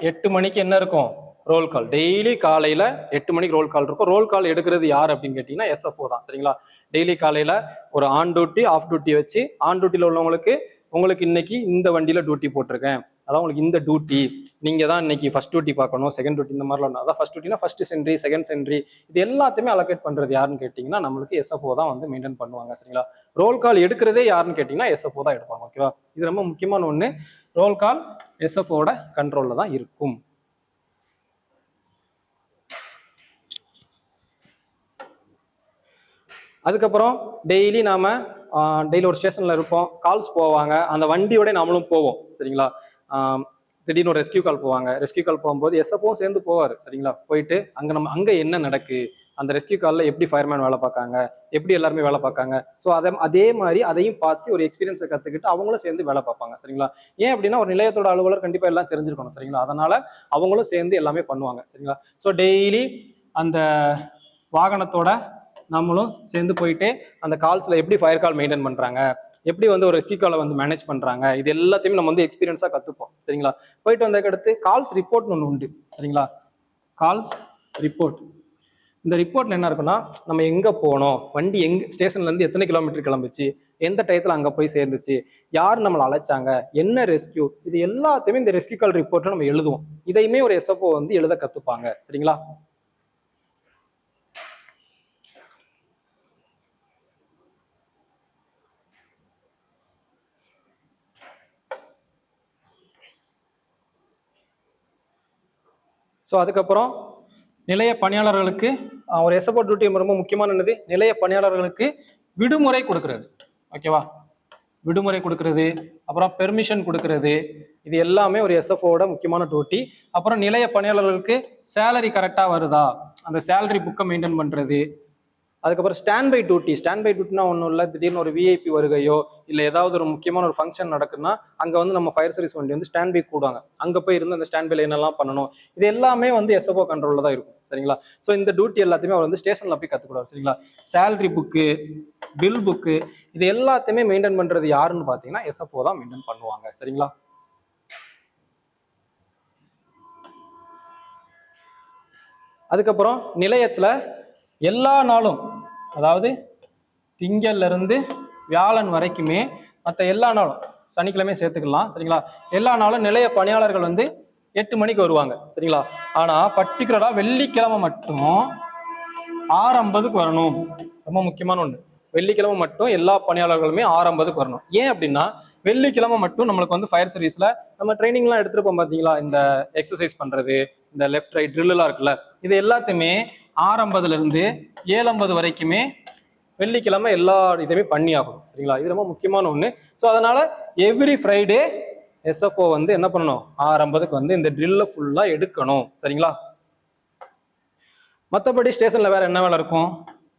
8 மணிக்கு என்ன இருக்கும்? ரோல் கால். டெய்லி காலையில 8 மணிக்கு ரோல் கால் இருக்கும். ரோல் கால் எடுக்கிறது யார் அப்படின்னு கேட்டீங்கன்னா எஸ்எஃப்ஓ தான். சரிங்களா? டெய்லி காலையில ஒரு ஆன் டியூட்டி ஆஃப் டியூட்டி வச்சு, ஆன் டியூட்டியில் உங்களுக்கு இன்னைக்கு இந்த வண்டியில டியூட்டி போட்டிருக்கேன், அதான் உங்களுக்கு இந்த டியூட்டி, நீங்க தான் இன்னைக்கு ஃபர்ஸ்ட் டியூட்டி பார்க்கணும், செகண்ட் டியூட்டி இந்த மாதிரிலாம். அதான் ஃபர்ஸ்ட் டியூட்டினா ஃபர்ஸ்ட் சென்ட்ரி, செகண்ட் சென்ட்ரி, இது எல்லாத்தையுமே அலோகேட் பண்றது யாருன்னு கேட்டீங்கன்னா நம்மளுக்கு எஸ்எஃப்ஓ தான் வந்து மெயின்டைன் பண்ணுவாங்க. சரிங்களா? ரோல் கால் எடுக்கிறதே யாருன்னு கேட்டீங்கன்னா எஸ்எஃப்ஓ தான் எடுப்பாங்க. ஓகேவா? இது ரொம்ப முக்கியமான ஒன்று. ரோல் கால் எஸ்எஃப்ஓட கண்ட்ரோல்ல தான் இருக்கும். அதுக்கப்புறம் டெய்லி ஒரு ஸ்டேஷன்ல இருப்போம், கால்ஸ் போவாங்க, அந்த வண்டியோட நாமளும் போவோம். சரிங்களா? திடீர்னு ஒரு ரெஸ்கியூ கால் போவாங்க. ரெஸ்கியூ கால் போகும்போது எஸ்எஃப்ஓ சேர்ந்து போவார். சரிங்களா? போயிட்டு அங்க என்ன நடக்கு, அந்த ரெஸ்கியூ காலில் எப்படி ஃபயர்மேன் வேலை பார்க்காங்க, எப்படி எல்லாருமே வேலை பார்க்காங்க, ஸோ அதே மாதிரி அதையும் பார்த்து ஒரு எக்ஸ்பீரியன்ஸை கற்றுக்கிட்டு அவங்களும் சேர்ந்து வேலை பார்ப்பாங்க. சரிங்களா? ஏன் அப்படின்னா ஒரு நிலையத்தோட அலுவலர் கண்டிப்பாக எல்லாம் தெரிஞ்சிருக்கணும். சரிங்களா? அதனால அவங்களும் சேர்ந்து எல்லாமே பண்ணுவாங்க. சரிங்களா? ஸோ டெய்லி அந்த வாகனத்தோட நம்மளும் சேர்ந்து போயிட்டு அந்த கால்ஸ்ல எப்படி ஃபயர் கால் மெயின்டைன் பண்றாங்க, எப்படி வந்து ஒரு ரெஸ்கியூ காலை வந்து மேனேஜ் பண்றாங்க, இது எல்லாத்தையுமே நம்ம வந்து எக்ஸ்பீரியன்ஸா கத்துப்போம். சரிங்களா? போயிட்டு வந்ததுக்கு அடுத்து கால்ஸ் ரிப்போர்ட்னு ஒன்று உண்டு. சரிங்களா? Calls report. இந்த ரிப்போர்ட்ல என்ன இருக்குன்னா நம்ம எங்க போனோம், வண்டி ஸ்டேஷன்ல இருந்து எத்தனை கிலோமீட்டர் கிளம்புச்சு, எந்த டயத்துல அங்க போய் சேர்ந்துச்சு, யார் நம்மளை அழைச்சாங்க, என்ன ரெஸ்கியூ, இது எல்லாத்தையுமே இந்த ரெஸ்கியூ கால் ரிப்போர்ட்ல நம்ம எழுதுவோம். இதையுமே ஒரு எஸ்எஃப்ஓ வந்து எழுத கத்துப்பாங்க. சரிங்களா? ஸோ அதுக்கப்புறம் நிலைய பணியாளர்களுக்கு ஒரு எஸ்எஃப்ஓ டியூட்டி ரொம்ப முக்கியமானது, நிலைய பணியாளர்களுக்கு விடுமுறை கொடுக்கறது. ஓகேவா? விடுமுறை கொடுக்கறது, அப்புறம் பெர்மிஷன் கொடுக்கறது, இது எல்லாமே ஒரு எஸ்எஃப்ஓட முக்கியமான டியூட்டி. அப்புறம் நிலைய பணியாளர்களுக்கு சேலரி கரெக்டா வருதா, அந்த சேலரி புக்கை மெயின்டைன் பண்றது. அதுக்கப்புறம் ஸ்டாண்ட் பை டியூட்டினா ஒன்றும் இல்லை, திடீர்னு ஒரு விஐபி வருகையோ இல்லை ஏதாவது ஒரு முக்கியமான ஒரு ஃபங்க்ஷன் நடக்குன்னா அங்கே வந்து நம்ம ஃபயர் சர்வீஸ் வண்டி வந்து ஸ்டாண்ட் பை கூடுவாங்க. அங்கே போய் இருந்து அந்த ஸ்டாண்ட் பைல என்னெல்லாம் பண்ணணும், இது எல்லாமே வந்து எஸ்எஃப்ஓ கண்ட்ரோலில் தான் இருக்கும். சரிங்களா? ஸோ இந்த டியூட்டி எல்லாத்தையுமே அவர் வந்து ஸ்டேஷனில் போய் கற்றுக்கூடாது. சரிங்களா? சேலரி புக்கு, பில் புக்கு, இது எல்லாத்தையுமே மெயின்டைன் பண்ணுறது யாருன்னு பார்த்தீங்கன்னா எஸ்எஃப்ஓ தான் மெயின்டைன் பண்ணுவாங்க. சரிங்களா? அதுக்கப்புறம் நிலையத்துல எல்லா நாளும், அதாவது திங்கள்ல இருந்து வியாழன் வரைக்குமே, மற்ற எல்லா நாளும், சனிக்கிழமை சேர்த்துக்கலாம். சரிங்களா? எல்லா நாளும் நிலைய பணியாளர்கள் வந்து 8 மணிக்கு வருவாங்க. சரிங்களா? ஆனா பர்டிகுலரா வெள்ளிக்கிழமை மட்டும் 6:50க்கு வரணும். ரொம்ப முக்கியமான ஒண்ணு, வெள்ளிக்கிழமை மட்டும் எல்லா பணியாளர்களுமே 6:50க்கு வரணும். ஏன் அப்படின்னா வெள்ளிக்கிழமை மட்டும் நம்மளுக்கு வந்து ஃபயர் சர்வீஸ்ல நம்ம ட்ரைனிங்லாம் எடுத்துருப்போம் பார்த்தீங்களா, இந்த எக்ஸசைஸ் பண்றது, இந்த லெஃப்ட் ரைட் ட்ரில்லாம் இருக்குல்ல, இது எல்லாத்தையுமே 6:50ல இருந்து 7:50 வரைக்குமே வெள்ளிக்கிழமை எல்லா இதுவுமே பண்ணி ஆகணும். சரிங்களா? இது ரொம்ப முக்கியமான ஒண்ணு. ஸோ அதனால எவ்ரி ஃப்ரைடே எஸ்எஃப்ஓ வந்து என்ன பண்ணணும், 6:50க்கு வந்து இந்த ட்ரில்லை ஃபுல்லா எடுக்கணும். சரிங்களா? மற்றபடி ஸ்டேஷன்ல வேற என்ன வேலை இருக்கும்,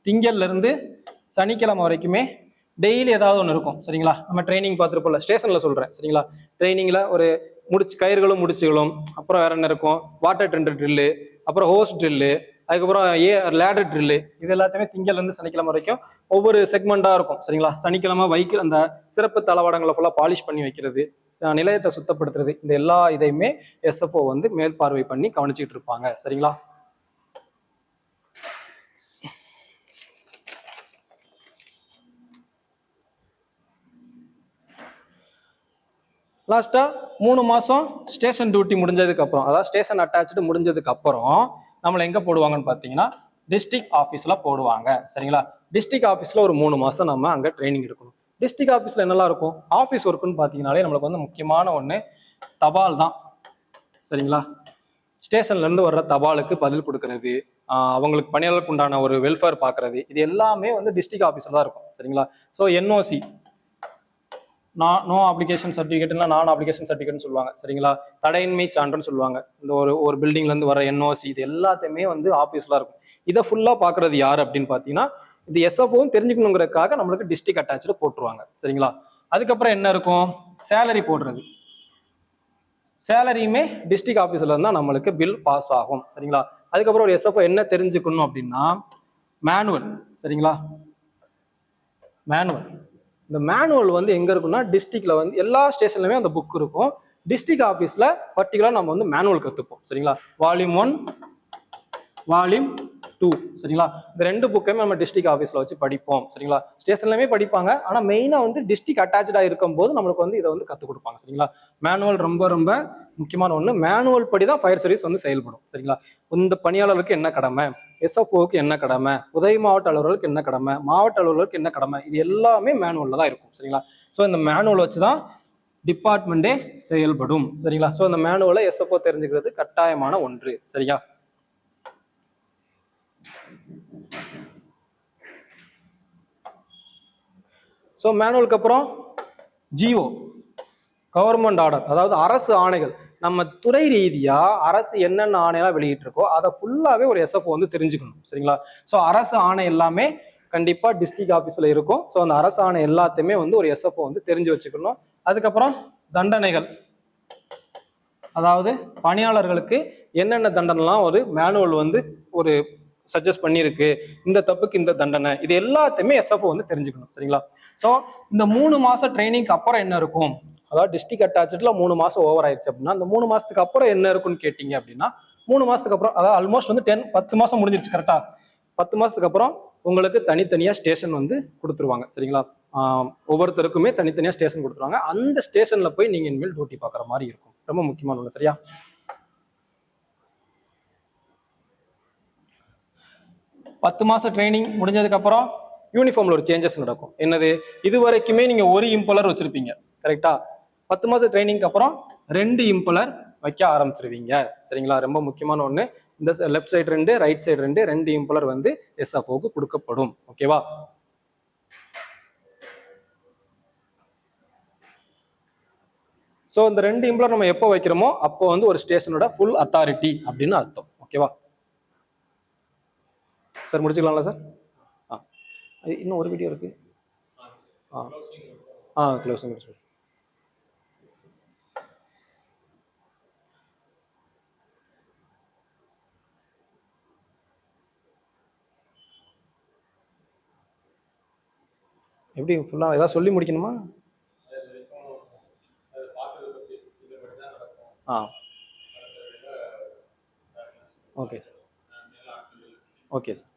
திங்கள்ல இருந்து சனிக்கிழமை வரைக்குமே டெய்லி ஏதாவது ஒன்று இருக்கும். சரிங்களா? நம்ம ட்ரைனிங் பார்த்துருப்போம்ல, ஸ்டேஷன்ல சொல்றேன். சரிங்களா? ட்ரைனிங்ல ஒரு கயிறுகளும் முடிச்சுகளும், அப்புறம் வேற என்ன இருக்கும், வாட்டர் டெண்டர் ட்ரில்லு, அப்புறம் ஹோஸ் ட்ரில்லு, அதுக்கப்புறம் லேடர் ட்ரில்லு, இது எல்லாத்தையுமே திங்கள்ல இருந்து சனிக்கிழமை வரைக்கும் ஒவ்வொரு செக்மெண்டா இருக்கும். சரிங்களா? சனிக்கிழமை அந்த சிறப்பு தளவாடங்களை ஃபுல்லா பாலிஷ் பண்ணி வைக்கிறது, நிலையத்தை சுத்தப்படுத்துறது, இந்த எல்லா இதையுமே எஸ்எஃப்ஓ வந்து மேற்பார்வை பண்ணி கவனிச்சுட்டு இருப்பாங்க. சரிங்களா? லாஸ்டா 3 மாசம் ஸ்டேஷன் டியூட்டி முடிஞ்சதுக்கு அப்புறம், அதாவது ஸ்டேஷன் அட்டாச்சு முடிஞ்சதுக்கு அப்புறம் நம்மளை எங்க போடுவாங்கன்னு பாத்தீங்கன்னா டிஸ்ட்ரிக்ட் ஆஃபீஸ்ல போடுவாங்க. சரிங்களா? டிஸ்ட்ரிக்ட் ஆஃபீஸ்ல ஒரு 3 மாசம் நம்ம அங்க ட்ரைனிங் எடுக்கணும். டிஸ்ட்ரிக்ட் ஆஃபீஸ்ல என்னெல்லாம் இருக்கும், ஆஃபீஸ் ஒர்க்குன்னு பாத்தீங்கன்னாலே நம்மளுக்கு வந்து முக்கியமான ஒண்ணு தபால் தான். சரிங்களா? ஸ்டேஷன்ல இருந்து வர்ற தபாலுக்கு பதில் கொடுக்கறது, அவங்களுக்கு பணியாளருக்கு உண்டான ஒரு வெல்ஃபேர் பாக்குறது, இது எல்லாமே வந்து டிஸ்ட்ரிக்ட் ஆஃபீஸ்ல தான் இருக்கும். சரிங்களா? So NOC, no application certificate, நான் அப்ளிகேஷன் சர்டிஃபிகேட்னு சொல்லுவாங்க. சரிங்களா? தடையின்மை சான்றுன்னு சொல்லுவாங்க. இந்த ஒரு பில்டிங்ல இருந்து வர என்ஓசி, இது எல்லாத்தையுமே வந்து ஆஃபீஸ்ல இருக்கும். இதை ஃபுல்லா பாக்குறது யாரு அப்படின்னு பாத்தீங்கன்னா இது எஸ்எஃப்ஓவும் தெரிஞ்சுக்கணுங்கிறதுக்காக நம்மளுக்கு டிஸ்ட்ரிக்ட் அட்டாச்சு போட்டுருவாங்க. சரிங்களா? அதுக்கப்புறம் என்ன இருக்கும், சேலரி போடுறது. சேலரியுமே டிஸ்ட்ரிக்ட் ஆஃபீஸ்ல இருந்தா நம்மளுக்கு பில் பாஸ் ஆகும். சரிங்களா? அதுக்கப்புறம் ஒரு எஸ்எஃப்ஓ என்ன தெரிஞ்சுக்கணும் அப்படின்னா மேனுவல். சரிங்களா? மேனுவல், இந்த மேனுவல் வந்து எங்க இருக்குன்னா டிஸ்ட்ரிக்ட்ல வந்து எல்லா ஸ்டேஷன்லயுமே அந்த புக் இருக்கும். டிஸ்ட்ரிக்ட் ஆஃபீஸ்ல பர்டிகுலரா நம்ம வந்து மேனுவல் கத்துப்போம். சரிங்களா? Volume 1, volume 2. சரிங்களா? இந்த 2 புக்கையுமே நம்ம டிஸ்ட்ரிக்ட் ஆஃபீஸ்ல வச்சு படிப்போம். சரிங்களா? ஸ்டேஷன்லயுமே படிப்பாங்க, ஆனா மெயினா வந்து டிஸ்ட்ரிக்ட் அட்டாச்சா இருக்கும் போது நம்மளுக்கு வந்து இதை வந்து கத்துக் கொடுப்பாங்க. சரிங்களா? மேனுவல் ரொம்ப ரொம்ப முக்கியமான ஒண்ணு. மேனுவல் படி தான் ஃபயர் சர்வீஸ் வந்து செயல்படும். சரிங்களா? இந்த பணியாளருக்கு என்ன கடமை, எஸ்எஃப்ஓக்கு என்ன கடமை, உதவி மாவட்ட அலுவலர்களுக்கு என்ன கடமை, மாவட்ட அலுவலருக்கு என்ன கடமை, இது எல்லாமே மேனுவல்ல தான் இருக்கும். சரிங்களா? ஸோ இந்த மேனுவல் வச்சுதான் டிபார்ட்மெண்டே செயல்படும். சரிங்களா? ஸோ இந்த மேனுவலை எஸ்எஃப்ஓ தெரிஞ்சுக்கிறது கட்டாயமான ஒன்று. சரியா? ஸோ மேனுவலுக்கு அப்புறம் ஜிஓ, கவர்மெண்ட் ஆர்டர், அதாவது அரசு ஆணைகள். நம்ம துறை ரீதியா அரசு என்னென்ன ஆணையெல்லாம் வெளியிட்டு இருக்கோ அதை ஃபுல்லாவே ஒரு எஸ்எஃப்ஓ வந்து தெரிஞ்சுக்கணும். சரிங்களா? ஸோ அரசு ஆணை எல்லாமே கண்டிப்பா டிஸ்ட்ரிக்ட் ஆஃபீஸ்ல இருக்கும். ஸோ அந்த அரசு ஆணை எல்லாத்தையுமே வந்து ஒரு எஸ்எஃப்ஓ வந்து தெரிஞ்சு வச்சுக்கணும். அதுக்கப்புறம் தண்டனைகள், அதாவது பணியாளர்களுக்கு என்னென்ன தண்டனைலாம் ஒரு மேனுவல் வந்து ஒரு சஜஸ்ட் பண்ணியிருக்கு, இந்த தப்புக்கு இந்த தண்டனை, இது எல்லாத்தையுமே எஸ்எஃப்ஓ வந்து தெரிஞ்சுக்கணும். சரிங்களா? ஸோ இந்த 3 மாசம் ட்ரைனிங்க்கு அப்புறம் என்ன இருக்கும், அதாவது டிஸ்ட்ரிக்ட் அட்டாச்ல 3 மாசம் ஓவர் ஆயிடுச்சு அப்படின்னா அந்த 3 மாசத்துக்கு அப்புறம் என்ன இருக்குன்னு கேட்டீங்க அப்படின்னா 3 மாசத்துக்கு அப்புறம், அதாவது ஆல்மோஸ்ட் வந்து 10 மாசம் முடிஞ்சிருச்சு. கரெக்டா? 10 மாசத்துக்கு அப்புறம் உங்களுக்கு தனித்தனியா ஸ்டேஷன் வந்து கொடுத்துருவாங்க சரிங்களா. ஒவ்வொருத்தருக்குமே தனித்தனியா ஸ்டேஷன் கொடுத்துருவாங்க. அந்த ஸ்டேஷன்ல போய் நீங்க இனிமேல் டியூட்டி பார்க்குற மாதிரி இருக்கும். ரொம்ப முக்கியமான ஒண்ணு சரியா. 10 மாசம் ட்ரைனிங் முடிஞ்சதுக்கு அப்புறம் யூனிஃபார்ம்ல ஒரு சேஞ்சஸ் நடக்கும். என்னது, இது வரைக்குமே நீங்க ஒரு இம்பலர் வச்சிருப்பீங்க கரெக்டா. 10 மாசம் ட்ரைனிங்க்கு அப்புறம் 2 இம்பலர் வைக்க ஆரம்பிச்சிருவீங்க சரிங்களா. ரொம்ப முக்கியமான ஒண்ணு. இந்த left side 2, right side 2 impeller வந்து எஸ்எஃப்ஓக்கு கொடுக்கப்படும். ஓகேவா. ஸோ இந்த 2 இம்பலர் நம்ம எப்போ வைக்கிறோமோ அப்போ வந்து ஒரு ஸ்டேஷனோட ஃபுல் அத்தாரிட்டி அப்படின்னு அர்த்தம். ஓகேவா சார், முடிச்சுக்கலாம்ல சார். இன்னும் ஒரு வீடியோ இருக்கு. க்ளோசிங். எப்படி ஃபுல்லா ஏதாவது சொல்லி முடிக்கணுமா? Okay sir. Okay sir.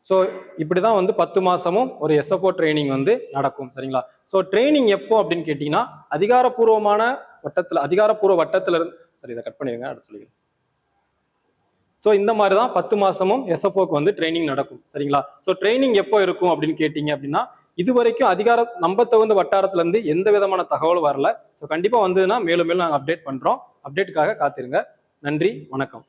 So இப்படிதான் வந்து 10 மாசமும் ஒரு எஸ்எஃப்ஓ ட்ரைனிங் வந்து நடக்கும் சரிங்களா. ஸோ ட்ரைனிங் எப்போ அப்படின்னு கேட்டீங்கன்னா அதிகாரப்பூர்வ வட்டத்துல இருந்து சரி, இதை கட் பண்ணிடுங்க, அடுத்து சொல்லிடுங்க. ஸோ இந்த மாதிரி தான் 10 மாசமும் எஸ்எஃப்ஓக்கு வந்து ட்ரைனிங் நடக்கும் சரிங்களா. ஸோ ட்ரைனிங் எப்போ இருக்கும் அப்படின்னு கேட்டீங்க அப்படின்னா இது வரைக்கும் நம்ப தகுந்த வட்டாரத்துல இருந்து எந்த விதமான தகவலும் வரல. ஸோ கண்டிப்பா வந்ததுன்னா மேலும் மேலும் நாங்கள் அப்டேட் பண்றோம். அப்டேட்டுக்காக காத்திருங்க. நன்றி, வணக்கம்.